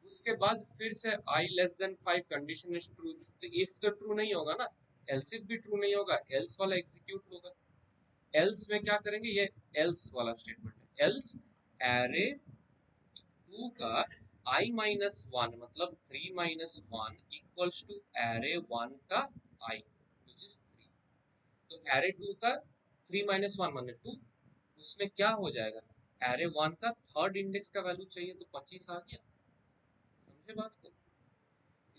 उसके बाद फिर से I less than 5 condition is true, तो इफ तो ट्रू नहीं होगा ना, एल्स इफ भी ट्रू नहीं होगा, एल्स वाला एग्जीक्यूट होगा। एल्स में क्या करेंगे, ये एल्स वाला स्टेटमेंट है, एल्स एरे 2 का i माइनस 1 मतलब 3 माइनस 1 इक्वल्स टू एरे 1 का i विच इज 3। तो एरे 2 का 3 माइनस 1 माने 2, उसमें क्या हो जाएगा, एरे 1 का थर्ड इंडेक्स का वैल्यू चाहिए, तो 25 आ गया। समझे बात को।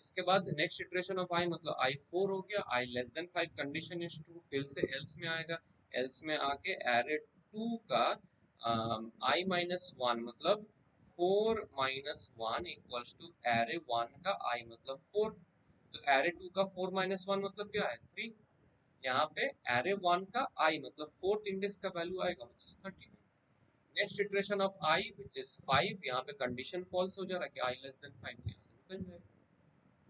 इसके बाद नेक्स्ट इटरेशन ऑफ आई मतलब आई 4 हो गया, I less than 5 condition is true, फिर से एल्स में आएगा। एल्स में आके एरे 2 का आई माइनस 1 मतलब 4 माइनस 1 इक्वल्स टू एरे 1 का आई मतलब 4। तो एरे 2 का 4 माइनस 1 मतलब क्या है, 3। यहाँ पे एरे 1 का आई मतलब फोर्थ इंडेक्स का वैल्यू आएगा which is 39। Next iteration of I which is 5, यहाँ पे कंडीशन फॉल्स हो जा रहा है कि आई लेस देन 5, यहाँ से निकल जाएगा।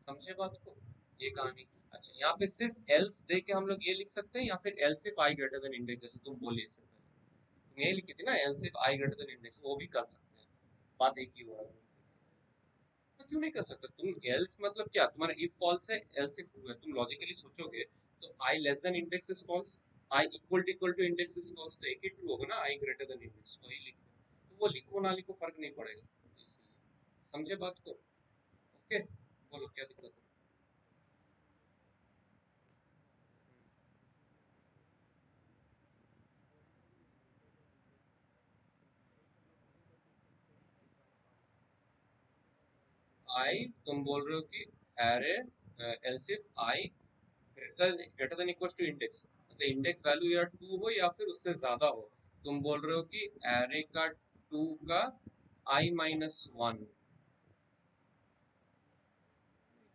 समझे बात को, ये कहानी। अच्छा यहाँ पे सिर्फ एल्स दे के हम लोग ये लिख सकते हैं, या फिर else if i greater than index, जैसे तुम बोली इससे पहले तुम यही लिखी थी ना, else if i greater than index, वो भी कर सकते हैं, बात एक ही हुआ है। तो क्यों नहीं कर सकते तुम, एल्स मतलब क्या, तुम्हारा इफ फॉल्स है एल्स इफ ट्रू है, तुम लॉजिकली सोचोगे तो आई less than index is false, I equal to index is false, तो एक ही ट्रू होगा ना, आई ग्रेटर देन इंडेक्स, वही लिखो। तो वो लिखो ना लिखो फर्क नहीं पड़ेगा, इसलिए समझे बात को। ओके, बोलो क्या दिक्कत है। आई तुम बोल रहे हो कि array else if i greater than equals to index, मतलब इंडेक्स वैल्यू या 2 हो या फिर उससे ज्यादा हो। तुम बोल रहे हो कि एरे का 2 का आई माइनस 1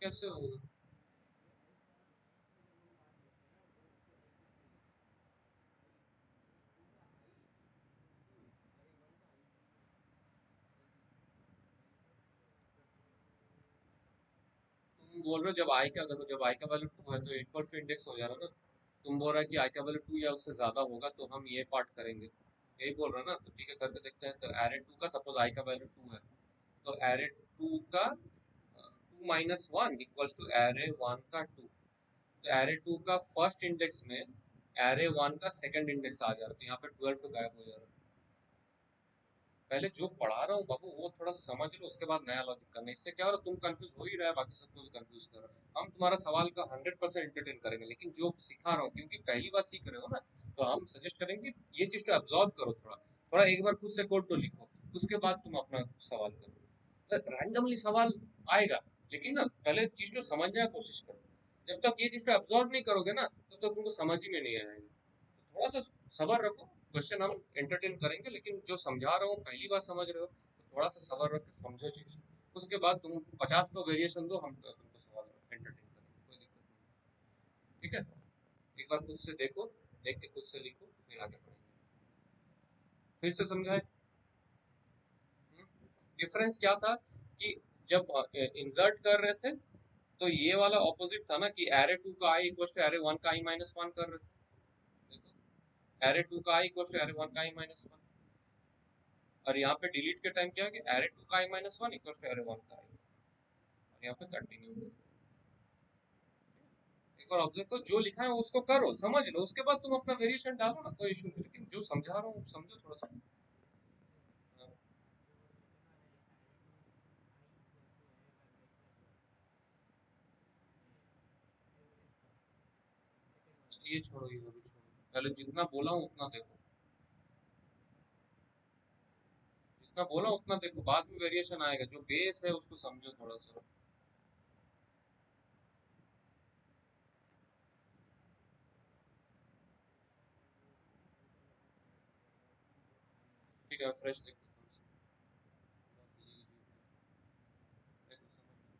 कैसे होगा। तुम बोल रहे हो जब आई का, देखो जब आई का वैल्यू 2 है तो इक्वल टू इंडेक्स हो जा रहा है ना। तुम बोल रहा है कि आई का वैल्यू 2 या उससे ज्यादा होगा तो हम ये पार्ट करेंगे, यही बोल रहा है ना। तो ठीक है करके देखते हैं। तो एरे 2 का सपोज आई का वैल्यू 2 है, तो एरे 2 का 2 माइनस 1 इक्वल्स टू एरे 1 का 2। तो एरे 2 का फर्स्ट इंडेक्स में एरे 1 का सेकंड इंडेक्स आ जा रहा है, तो यहाँ पे 12 तो गायब हो जा रहा है। पहले जो पढ़ा रहा हूँ बाबू वो थोड़ा सा समझ लो, उसके बाद नया लॉजिक करना। इससे क्या हो रहा है, तुम कंफ्यूज हो ही रहा है, बाकी सबको भी कंफ्यूज कर रहा है। हम तुम्हारा सवाल का 100% एंटरटेन करेंगे, लेकिन जो सिखा रहा हूँ क्योंकि पहली बार सीख रहे हो ना, तो हम सजेस्ट करेंगे ये चीज तो ऑब्जॉर्व करो, थोड़ा थोड़ा एक बार खुद से कोड तो लिखो, उसके बाद तुम अपना सवाल करो। रैंडमली सवाल आएगा, लेकिन ना पहले चीज तो समझने की कोशिश करो। जब तक ये चीज को ऑब्जॉर्व नहीं करोगे ना, तब तक तुमको समझ ही में नहीं आएगा। तो थोड़ा सा सबर रखो, क्वेश्चन हम एंटरटेन करेंगे, लेकिन जो समझा रहा हूँ पहली बार समझ रहे हो तो थोड़ा सा सबर रख के समझो चीज। उसके बाद तुम 50 को वेरिएशन दो, हम तुमको सवाल एंटरटेन करेंगे, कोई दिक्कत नहीं। ठीक है, एक बार खुद से देखो, देख के खुद से लिखो, फिर आगे बढ़ेंगे। फिर से समझाए। डिफरेंस क्या था कि जब इंसर्ट कर रहे थे तो ये वाला ऑपोजिट था ना, कि एरे 2 का आई इक्वल टू एरे 1 का आई माइनस 1 कर रहे थे। देखो एरे 2 का आई इक्वल टू एरे 1 का आई माइनस 1, और यहाँ पे डिलीट के टाइम क्या है कि एरे 2 का I minus 1 equal to array 1 का आई, और यहाँ पे कंटिन्यू। एक बार ऑब्जर्व करो, जो लिखा है उसको करो, समझ लो, उसके बाद तुम अपना वेरिएशन डालो ना, कोई इशू नहीं, लेकिन जो समझा रहा हूँ समझो थोड़ा सा। हाँ, ये छोड़ो, ये भी छोड़ो, पहले जितना बोला हूँ उतना देखो, जितना बोला उतना देखो, बाद में वेरिएशन आएगा, जो बेस है उसको समझो थोड़ा सा। ठीक है, फ्रेश देखो थोड़ा सा। देखो, समझ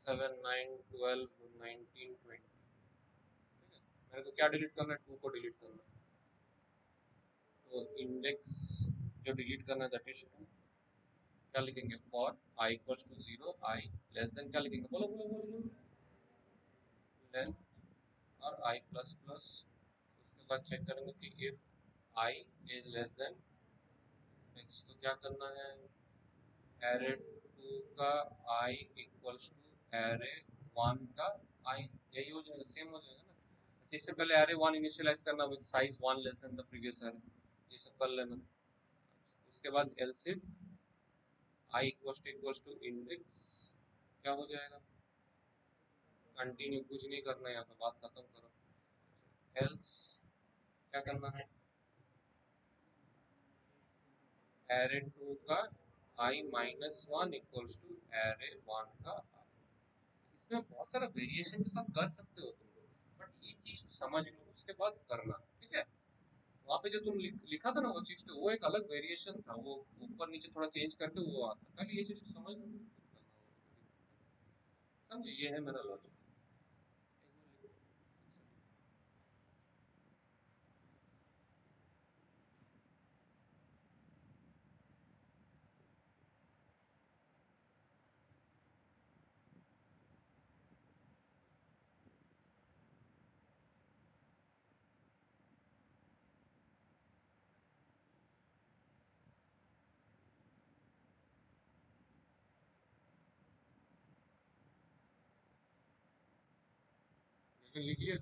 7 9 12 19 20। ठीक है, मेरे को क्या डिलीट करना है, 2 को डिलीट करना है, तो इंडेक्स जो डिलीट करना है दैट इज 2। क्या लिखेंगे, for i equals to 0, i less than, क्या लिखेंगे, बोलो बोलो बोलो बोलो, लेस, और आई प्लस प्लस। उसके बाद चेक करेंगे कि if I is less then x, तो क्या करना है, एरे 2 का आई इक्वल्स टू एरे 1 का आई, यही हो जाएगा, सेम हो जाएगा ना। इससे पहले एरे 1 इनिशियलाइज करना with size 1 less than the previous array, ये सब कर लेना। उसके बाद else if I equals to index, क्या हो जाएगा, कंटिन्यू, कुछ नहीं करना है यहाँ पे, बात खत्म करो। एल्स क्या करना है, एरे 2 का I minus 1 equals to array 1 का आई। इसमें बहुत सारा वेरिएशन के साथ कर सकते हो तुम लोग, बट ये चीज तो समझ लो, उसके बाद करना, ठीक है। वहाँ पे जो तुम लिखा था ना वो चीज, तो वो एक अलग वेरिएशन था, वो ऊपर नीचे थोड़ा चेंज करके वो आता, पहले ये चीज समझ लो। समझे, ये है मेरा लॉजिक। लेकिन लिखिए,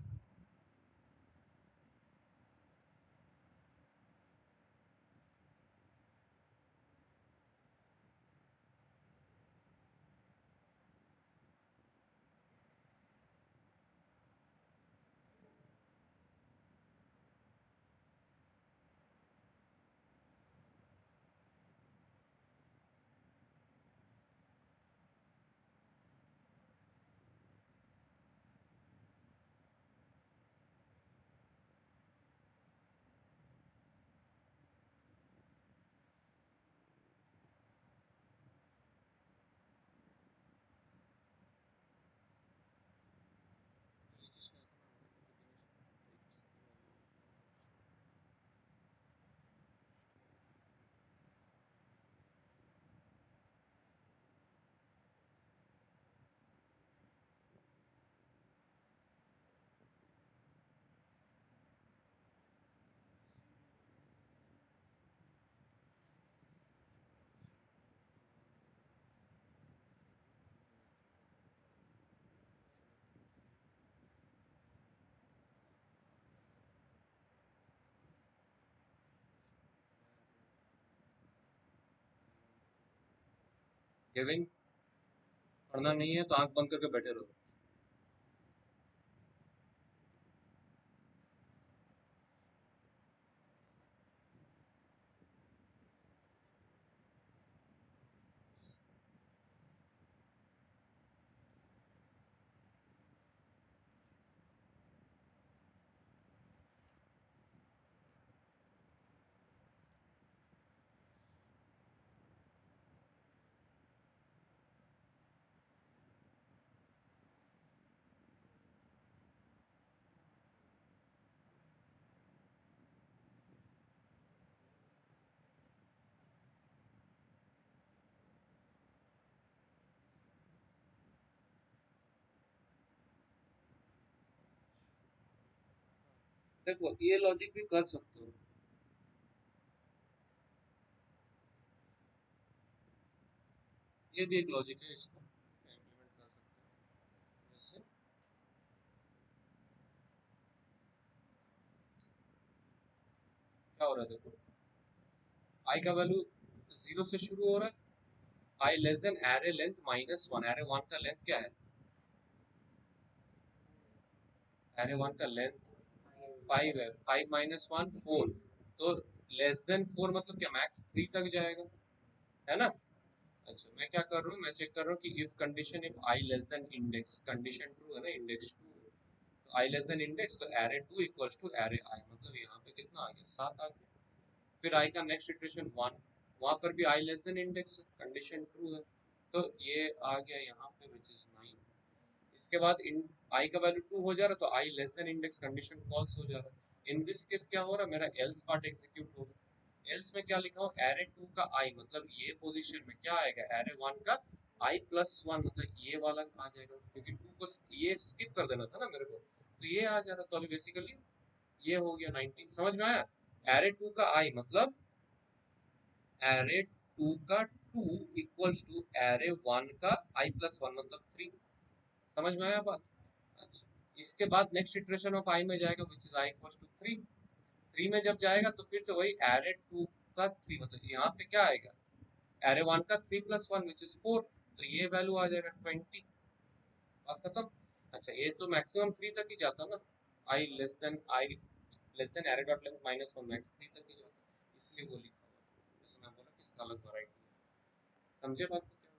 केविन, पढ़ना नहीं है तो आंख बंद करके बैठे रहो। देखो, ये लॉजिक भी कर सकते हो, ये भी एक लॉजिक है, इसको इम्प्लीमेंट कर सकते हो। जैसे क्या हो रहा है, देखो, आई का वैल्यू 0 से शुरू हो रहा है, I less than array length minus one, array one का लेंथ क्या है, एरे वन का लेंथ 5 है, 5 माइनस वन 4, तो लेस देन 4 मतलब क्या मैक्स 3 तक जाएगा, है ना। अच्छा मैं क्या कर रहा हूँ, मैं चेक कर रहा हूँ कि if condition if I less than index, condition true है ना, इंडेक्स ट्रू, तो आई लेस देन इंडेक्स, तो array two equals to array i, मतलब यहाँ पे कितना आ गया 7 आ गया। फिर आई का नेक्स्ट इटरेशन 1, वहां पर भी I less than index, condition true है, तो ये आ गया यहाँ पे विच इज 9। इसके बाद इन आई का वैल्यू 2 हो जा रहा है, तो आई less than index condition false हो जा रहा है। इन दिस केस क्या हो रहा है, मेरा एल्स पार्ट एग्जीक्यूट होगा। एल्स में क्या लिखा हो, एरे 2 का आई, मतलब ये पोजीशन में क्या आएगा, एरे 1 का आई प्लस 1, मतलब ये वाला आ जाएगा, क्योंकि 2 को ये स्किप कर देना था ना मेरे को, तो ये आ जा रहा, तो अभी बेसिकली ये हो गया 19, समझ में आया। एरे 2 का आई मतलब एरे 2 का 2 इक्वल्स टू एरे 1 का आई प्लस 1 मतलब 3, समझ में आया बात। अच्छा इसके बाद नेक्स्ट इटरेशन ऑफ आई में जाएगा which is i equals to 3, 3 में जब जाएगा तो फिर से वही एरे 2 का 3, मतलब यहाँ पे क्या आएगा, एरे 1 का 3 प्लस 1 विच इज 4, तो ये वैल्यू आ जाएगा 20, बात खत्म। अच्छा ये तो मैक्सिमम 3 तक ही जाता ना, I less than array dot length minus 1 max 3 तक ही जाता, इसलिए वो लिखा हुआ, जैसे मैं बोला कि इसका अलग वैरायटी है, समझे बात को क्या।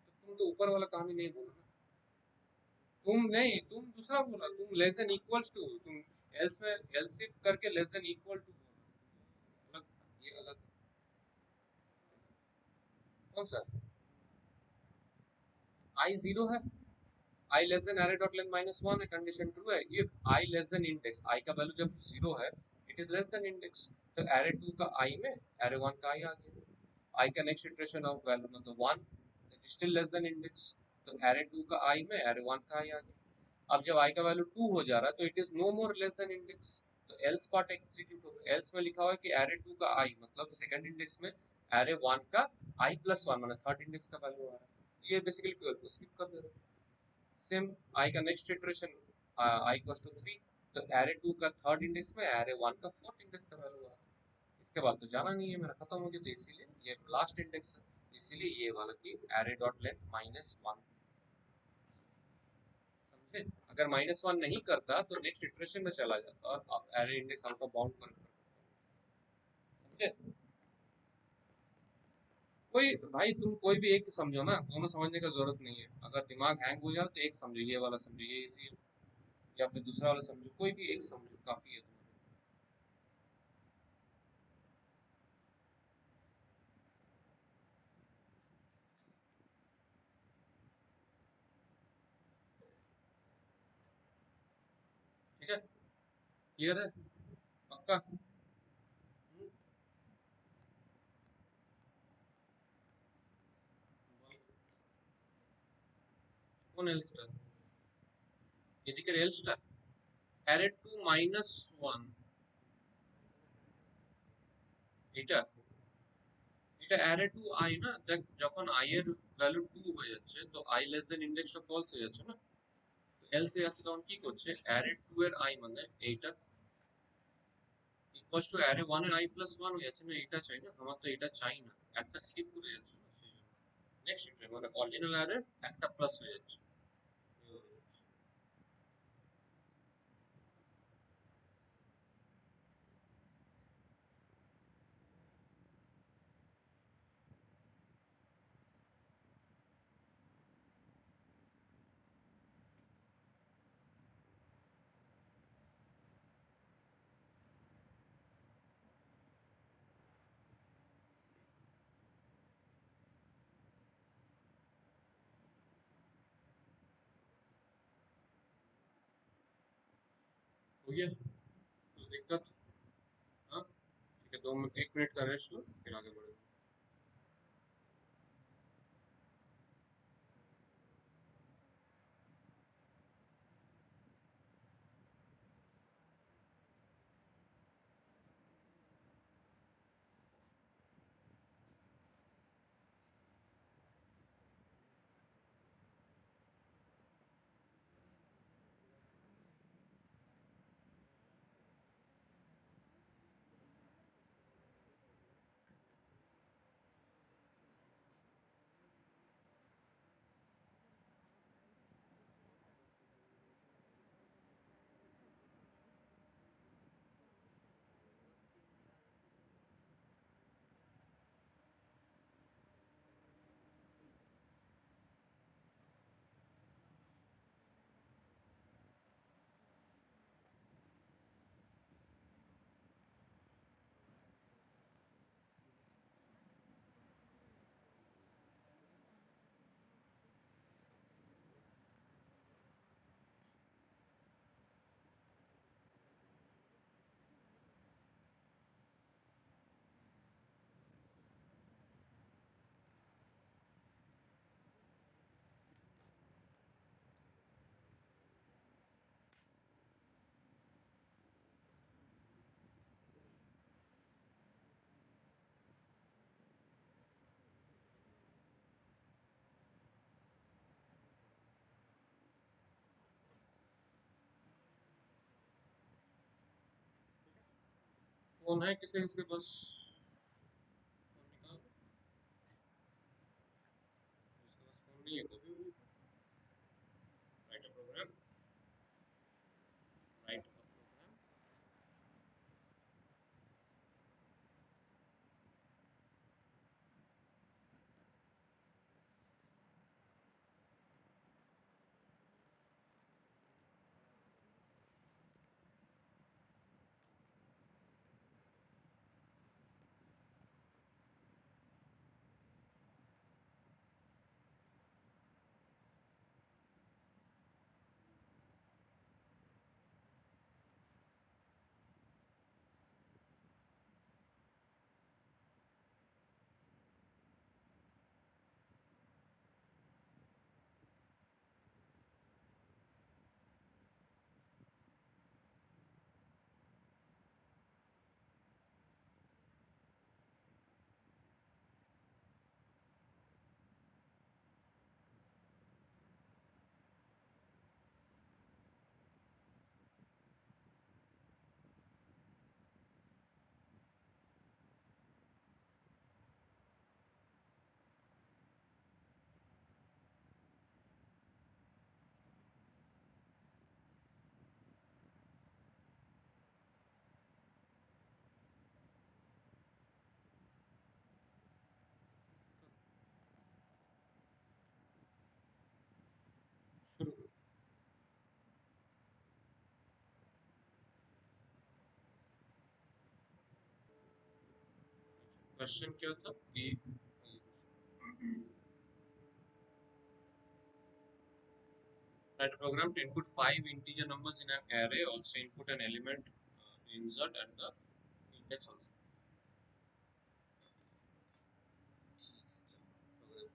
तो तुम तो ऊपर वाला कहानी नहीं बोला ना, तुम नहीं, तुम दूसरा बोला, तुम लेस देन इक्वल्स टू, तुम एल्स में एल्स इफ करके लेस देन इक्वल टू बोला, अलग था ये अलग। कौन सा, आई जीरो है, I less than array dot length minus one है, कंडीशन ट्रू है। If I less than index, I का वैल्यू जब जीरो है it is less than index, तो एरे टू का आई में एरे वन का आई आ गया, आई का नेक्स्ट इटरेशन ऑफ वैल्यू मतलब one, it is still less than index, तो एरे टू का आई में एरे वन का आई आ गया। अब जब आई का वैल्यू टू हो जा रहा है तो it is no more less than index, तो एल्स पार्ट एग्जीक्यूट होगा। एल्स में लिखा हुआ है कि एरे टू का आई मतलब सेकंड इंडेक्स में एरे वन का आई प्लस वन मतलब थर्ड इंडेक्स का वैल्यू आ रहा है, ये बेसिकली स्किप कर दे रहे हैं। सेम आई का next iteration i equals to 3, तो एरे 2 का थर्ड इंडेक्स में एरे 1 का फोर्थ इंडेक्स का वैल्यू आ रहा है। इसके बाद तो जाना नहीं है मेरा, खत्म हो गया, तो इसीलिए ये लास्ट इंडेक्स है, इसीलिए ये वाला की array dot length minus one, समझे। अगर माइनस वन नहीं करता तो नेक्स्ट इटरेशन में चला जाता और आप एरे इंडेक्स आपका बाउंड कर, समझे। कोई भाई तुम कोई भी एक समझो ना, दोनों समझने का जरूरत नहीं है, अगर दिमाग हैंग हो जाए तो एक समझो, ये वाला समझो, ये इजी, या फिर दूसरा वाला समझो, कोई भी एक समझो काफी है तुम्हारे। ठीक है, क्लियर है, पक्का। कौन एल स्टार, ये दिख रहा है L star, array two minus one, এটা এটা অ্যারে টু আই না, দেখ যখন আই এর ভ্যালু টু হয়ে যাচ্ছে তো আই লেস দেন ইন্ডেক্সটা ফলস হয়ে যাচ্ছে না, এলস এ যাচ্ছে তখন কি করছে, অ্যারে টু এর আই মানে এইটা ইকুয়ালস টু অ্যারে ওয়ান এর আই প্লাস ওয়ান হয়ে যাচ্ছে না, এটা চাই না আমার, তো এটা চাই না, একটা স্কিপ করে যাচ্ছে না সেই জন্য নেক্সট এটা মানে অরিজিনাল অ্যারে একটা প্লাস হয়ে যাচ্ছে। हो गया कुछ दिक्कत, हाँ ठीक है, 2 मिनट 1 मिनट का रेस्ट लो फिर आगे बढ़ो। फोन है किसी किसके पास? फोन निकाल, जिसके पास फोन नहीं है कभी भी राइट अ प्रोग्राम, राइट अ प्रोग्राम। शुरू। क्वेश्चन क्या था कि write a program to input 5 integer numbers in an array, also input an element, insert and the index also। Program करते हैं,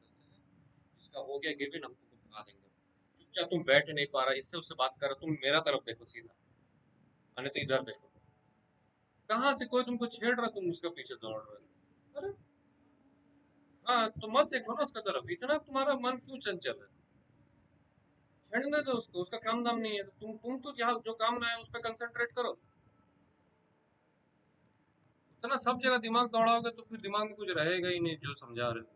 इसका हो गया गिवन, हम तुमको बता देंगे। चुपचाप तुम बैठ नहीं पा रहा, इससे उससे बात कर रहा, तुम मेरा तरफ देखो सीधा, अरे तो इधर देखो। कहाँ से कोई तुमको छेड़ रहा, तुम उसके पीछे दौड़ रहे हो? अरे हाँ, तो मत देखो ना उसका तरफ, इतना तुम्हारा मन क्यों चंचल है? छेड़ने दो उसको, उसका काम दाम नहीं है तो तुम तो यहाँ जो काम में है उस पर कंसंट्रेट करो। इतना सब जगह दिमाग दौड़ाओगे तो फिर दिमाग में कुछ रहेगा ही नहीं जो समझा रहे हो।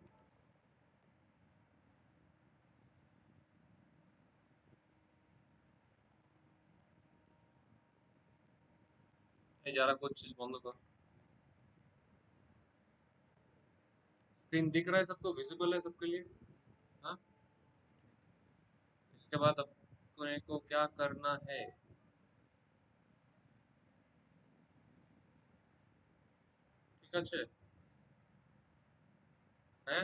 ये जरा कुछ चीज बंद करो। स्क्रीन दिख रहा है सबको, विजिबल है सबके लिए? हाँ। इसके बाद अपने को क्या करना है? ठीक है है,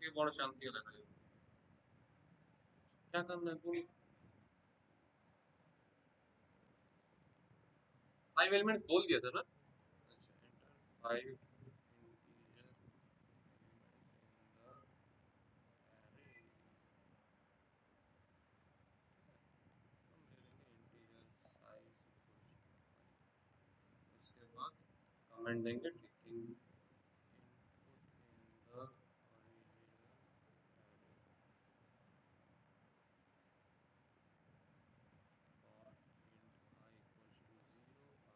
ये बड़ा शांति लगा है। क्या करना है बोल। 5 एलिमेंट्स बोल दिया था ना? अच्छा, enter 5 integer elements in the array। हम ले लेंगे इंटीजर साइज इक्वल्स टू 5। उसके बाद कमेंट देंगे ticking input in the original array for int I equals to 0, I less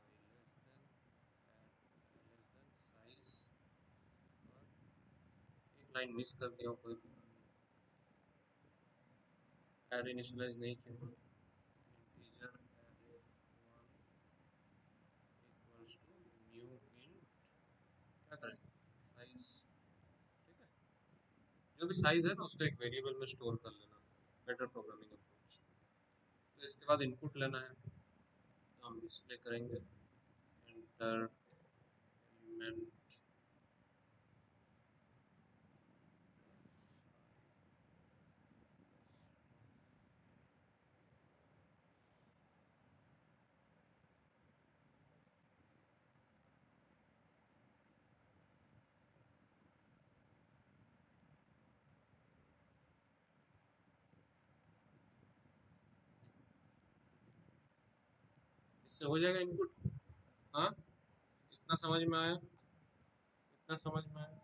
than at less than size। और एक लाइन मिस कर दिया हूँ, कोई array इनिशियलाइज नहीं किया। integer array1 equals to new int, क्या करें, साइज। ठीक है, जो भी साइज है ना उसको एक वेरिएबल में स्टोर कर लेना, बेटर प्रोग्रामिंग अप्रोच। तो इसके बाद इनपुट लेना है, तो हम डिस्प्ले करेंगे एंटर एलिमेंट। इससे हो जाएगा इनपुट। हाँ, इतना समझ में आया? इतना समझ में आया?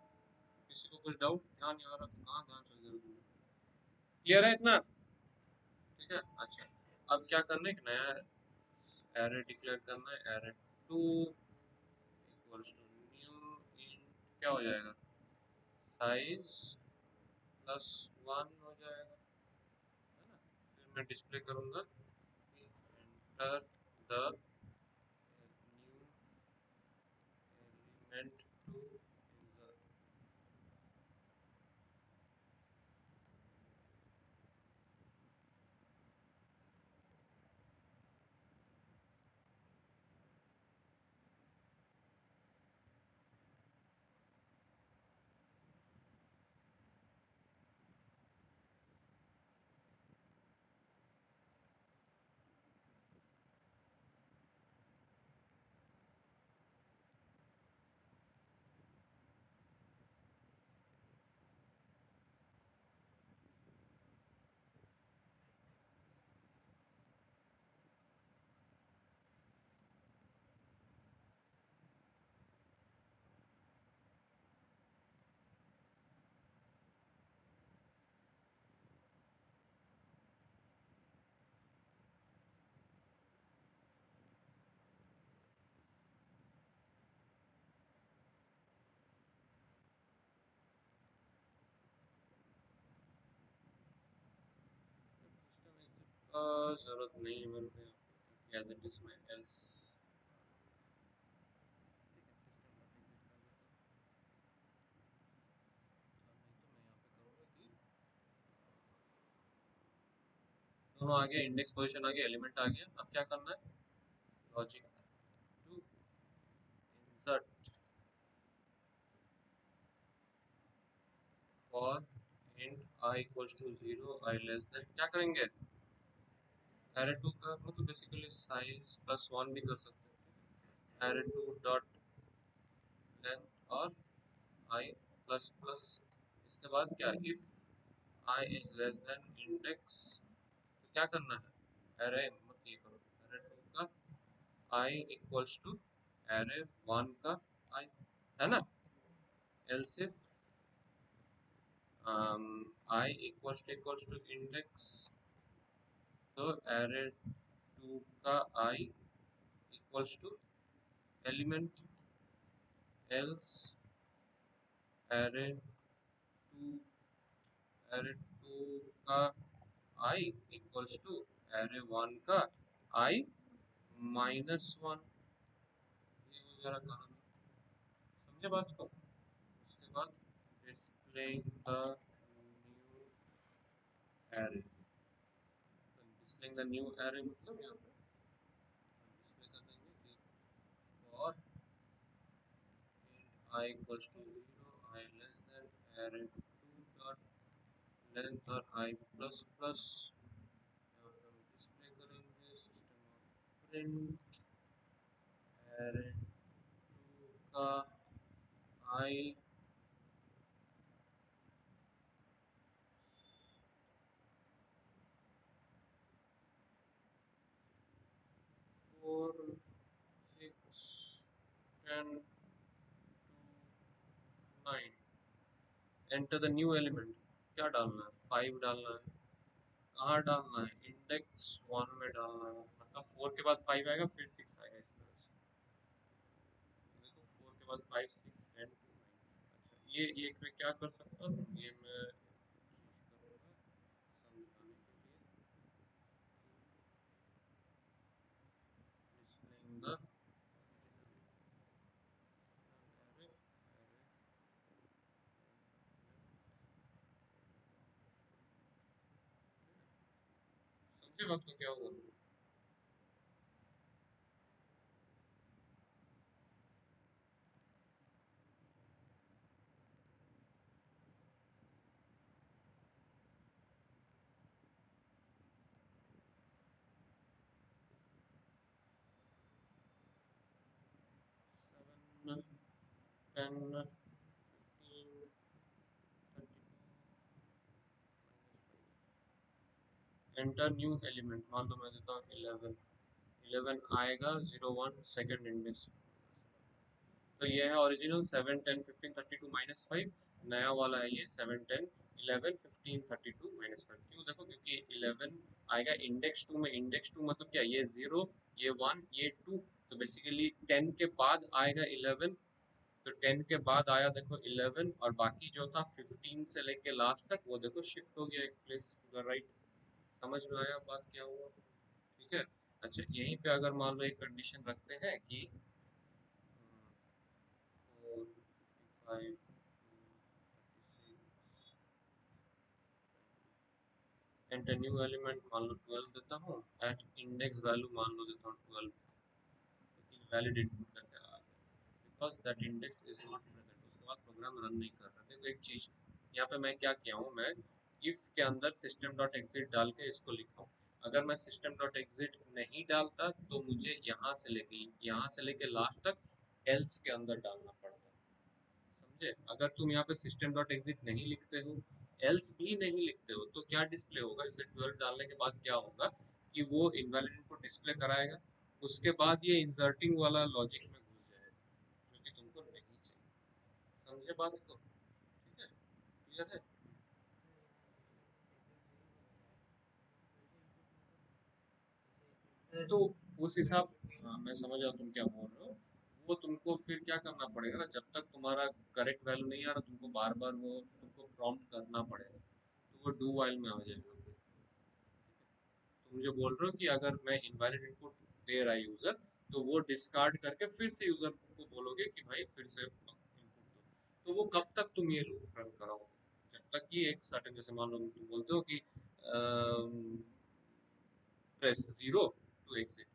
किसी को कुछ डाउट, ध्यान नहीं आ रहा तो कहाँ ध्यान चल गया? क्लियर है इतना? ठीक है, अच्छा। अब क्या करना है, एक नया एरे डिक्लेयर करना है, array two equals to new int क्या हो जाएगा, साइज प्लस 1 हो जाएगा, है ना। फिर मैं डिस्प्ले करूंगा कि enter the new element to user. जरूरत नहीं है मेरे को एज इट इज में एल्स दोनों आ गया, इंडेक्स पोजीशन आ गया, एलिमेंट आ गया। अब क्या करना है, logic to insert for int i equals to 0 i less than, क्या करेंगे, एरे टू का मतलब बेसिकली साइज प्लस 1 भी कर सकते हैं, एरे टू डॉट लेंथ और आई प्लस प्लस। इसके बाद क्या, if I is less than index, तो क्या करना है, एरे मत ये करो, एरे टू का I equals to array one का आई, है ना। Else if I equals to index, तो एरे टू का I equals to element, else array two, array two का I equals to array one का आई माइनस वन। ये वगैरह कहानी, समझे बात को। उसके बाद displaying the new array, displaying the new array मतलब यहाँ पे डिस्प्ले कर देंगे कि for int I equals to 0 I less than array 2 dot length और I plus plus, यहाँ पे हम डिस्प्ले करेंगे सिस्टम ऑफ प्रिंट array 2 का I 4 6 10 2 9, enter the new element, क्या डालना है, 5 डालना है। कहाँ डालना है, इंडेक्स वन में डालना है, मतलब 4 के बाद 5 आएगा फिर 6 आएगा, इस तरह से। देखो 4 के बाद 5 6 10 2 9। अच्छा ये मैं क्या कर सकता हूँ, ये मैं चीज करूँगा समझाने के लिए, displaying the array array, समझे बात को क्या हुआ। 7 10 15 एंटर न्यू एलिमेंट, मान लो मैं देता हूँ 11, 11 आएगा 0 1 सेकंड इंडेक्स। तो ये है ओरिजिनल 7 10 15 32 माइनस 5, नया वाला है ये 7 10 11 15 32 माइनस 5। क्यों, देखो क्योंकि 11 आएगा इंडेक्स 2 में, इंडेक्स 2 मतलब क्या, ये 0 ये 1 ये 2, तो बेसिकली 10 के बाद आएगा 11, तो 10 के बाद आया देखो 11, और बाकी जो था 15 से लेके लास्ट तक वो देखो शिफ्ट हो गया एक प्लेस टू द राइट। समझ में आया बात क्या हुआ? ठीक है। अच्छा, यहीं पे अगर मान लो एक कंडीशन रखते हैं कि 4, 55, एंड न्यू एलिमेंट मान लो 12 देता हूँ, एट इंडेक्स वैल्यू मान लो देता हूँ 12, लेकिन वैलिड इनपुट करके आ गया, because that index is not present. उसके बाद प्रोग्राम रन नहीं कर रहा। देखो एक चीज यहाँ पे मैं क्या किया हूँ, मैं इफ के अंदर सिस्टम डॉट एग्जिट डाल के इसको लिखा हूँ। अगर मैं सिस्टम डॉट एग्जिट नहीं डालता तो मुझे यहाँ से लेके लास्ट तक एल्स के अंदर डालना पड़ता। समझे? अगर तुम यहाँ पे सिस्टम डॉट एग्जिट नहीं लिखते हो, एल्स भी नहीं लिखते हो, तो क्या डिस्प्ले होगा? इसे 12 डालने के बाद क्या होगा कि वो इनवैलिड इनपुट डिस्प्ले कराएगा। उसके बाद ये इंसर्टिंग वाला लॉजिक में घुस जाएगा, जो कि तुमको नहीं चाहिए। समझे बात को? ठीक है, क्लियर है? तो उस हिसाब, हाँ मैं समझ रहा हूँ तुम क्या बोल रहे हो। वो तुमको फिर क्या करना पड़ेगा ना, जब तक तुम्हारा करेक्ट वैल्यू नहीं आ रहा, तुमको बार बार वो तुमको प्रॉम्प्ट करना पड़ेगा, तो वो डू वाइल में आ जाएगा फिर। तुम जो बोल रहे हो कि अगर मैं इनवैलिड इनपुट दे रहा है यूजर, तो वो डिस्कार्ड करके फिर से यूजर को बोलोगे कि भाई फिर से इनपुट दो, तो वो कब तक तुम ये लूप रन कराओगे? जब तक कि एक सर्टेन, जैसे मान लो तुम बोलते हो कि प्रेस जीरो टू एग्जिट,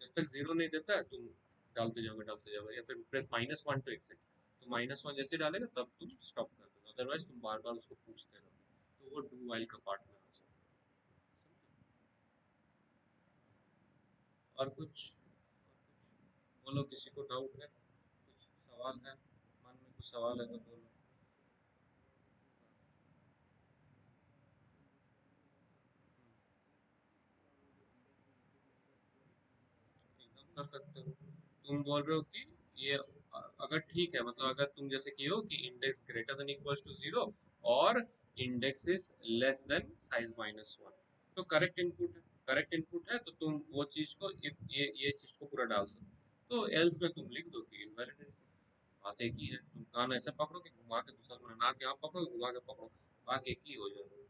जब तक जीरो नहीं देता है तुम डालते जाओगे, या फिर प्रेस -1 टू एग्जिट, तो -1 जैसे डालेगा तब तुम स्टॉप कर दोगे, अदरवाइज तुम बार बार उसको पूछते रहोगे, तो वो डू वाइल का पार्ट में आ जाएगा। और कुछ बोलो, किसी को डाउट है, कुछ सवाल है, मन में कुछ सवाल है तो बोलो। एकदम कर सकते हो। तुम बोल रहे हो कि ये अगर ठीक है, मतलब अगर तुम जैसे कि हो कि index greater than equals to zero और index is less than size -1, तो करेक्ट इनपुट है। करेक्ट इनपुट है तो तुम वो चीज को, इफ ये चीज को पूरा डाल सकते हो। तो एल्स में तुम लिख दो कि इनवैलिड इनपुट। बात एक ही है, तुम कान ऐसे पकड़ो कि घुमा के दूसरा, नाक यहाँ पकड़ो घुमा के पकड़ो, बात एक ही हो जाएगा।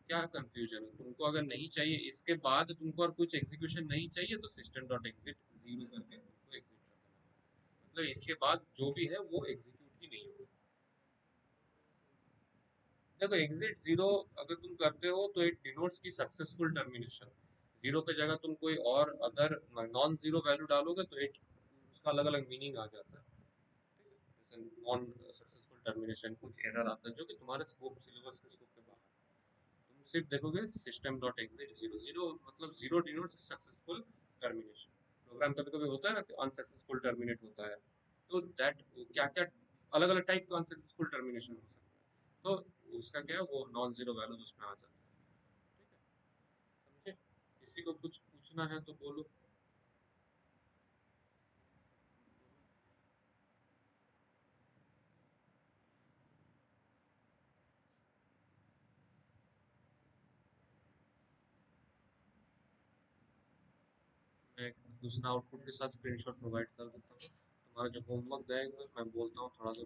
क्या कंफ्यूजन है तुमको? अगर नहीं चाहिए इसके बाद तुमको और कुछ एग्जीक्यूशन नहीं चाहिए, तो सिस्टम डॉट एग्जिट जीरो करके तुमको एग्जिट कर देना, मतलब इसके बाद जो भी है वो एग्जीक्यूट ही नहीं होगा। देखो एग्जिट जीरो अगर तुम करते हो तो इट डिनोट्स की सक्सेसफुल टर्मिनेशन। जीरो के जगह तुम कोई और अदर नॉन जीरो वैल्यू डालोगे तो इट, उसका अलग अलग मीनिंग आ जाता है। जैसे नॉन सक्सेसफुल टर्मिनेशन कुछ एरर आता है जो कि तुम्हारे स्कोप, सिलेबस के स्कोप के बाहर। तुम सिर्फ देखोगे system dot exit zero, zero मतलब zero denotes successful termination. Program कभी कभी होता है ना कि अनसक्सेसफुल टर्मिनेट होता है, तो दैट क्या क्या अलग अलग टाइप का अनसक्सेसफुल टर्मिनेशन हो सकता है, तो उसका क्या है, वो नॉन जीरो वैल्यूज उसमें आ जाता है। ठीक है, समझे? किसी को कुछ पूछना है तो बोलो। मैं दूसरा आउटपुट के साथ स्क्रीनशॉट प्रोवाइड कर देता हूँ। तुम्हारा जो होमवर्क देगा मैं बोलता हूँ थोड़ा सा।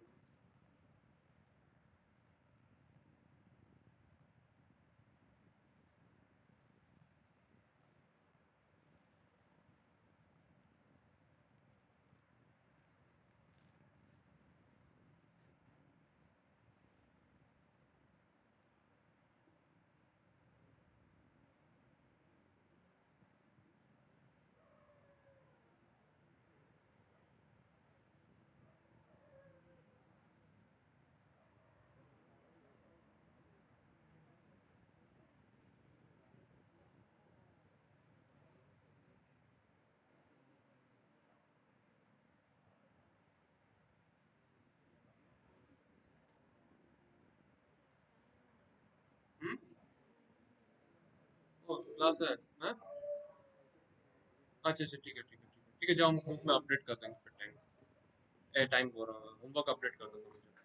क्लास है? हाँ? अच्छा अच्छा, ठीक है ठीक है ठीक है ठीक है, जाओ ग्रुप में अपडेट कर देंगे फिर टाइम, टाइम हो रहा है, होमवर्क अपडेट कर दूंगा मुझे।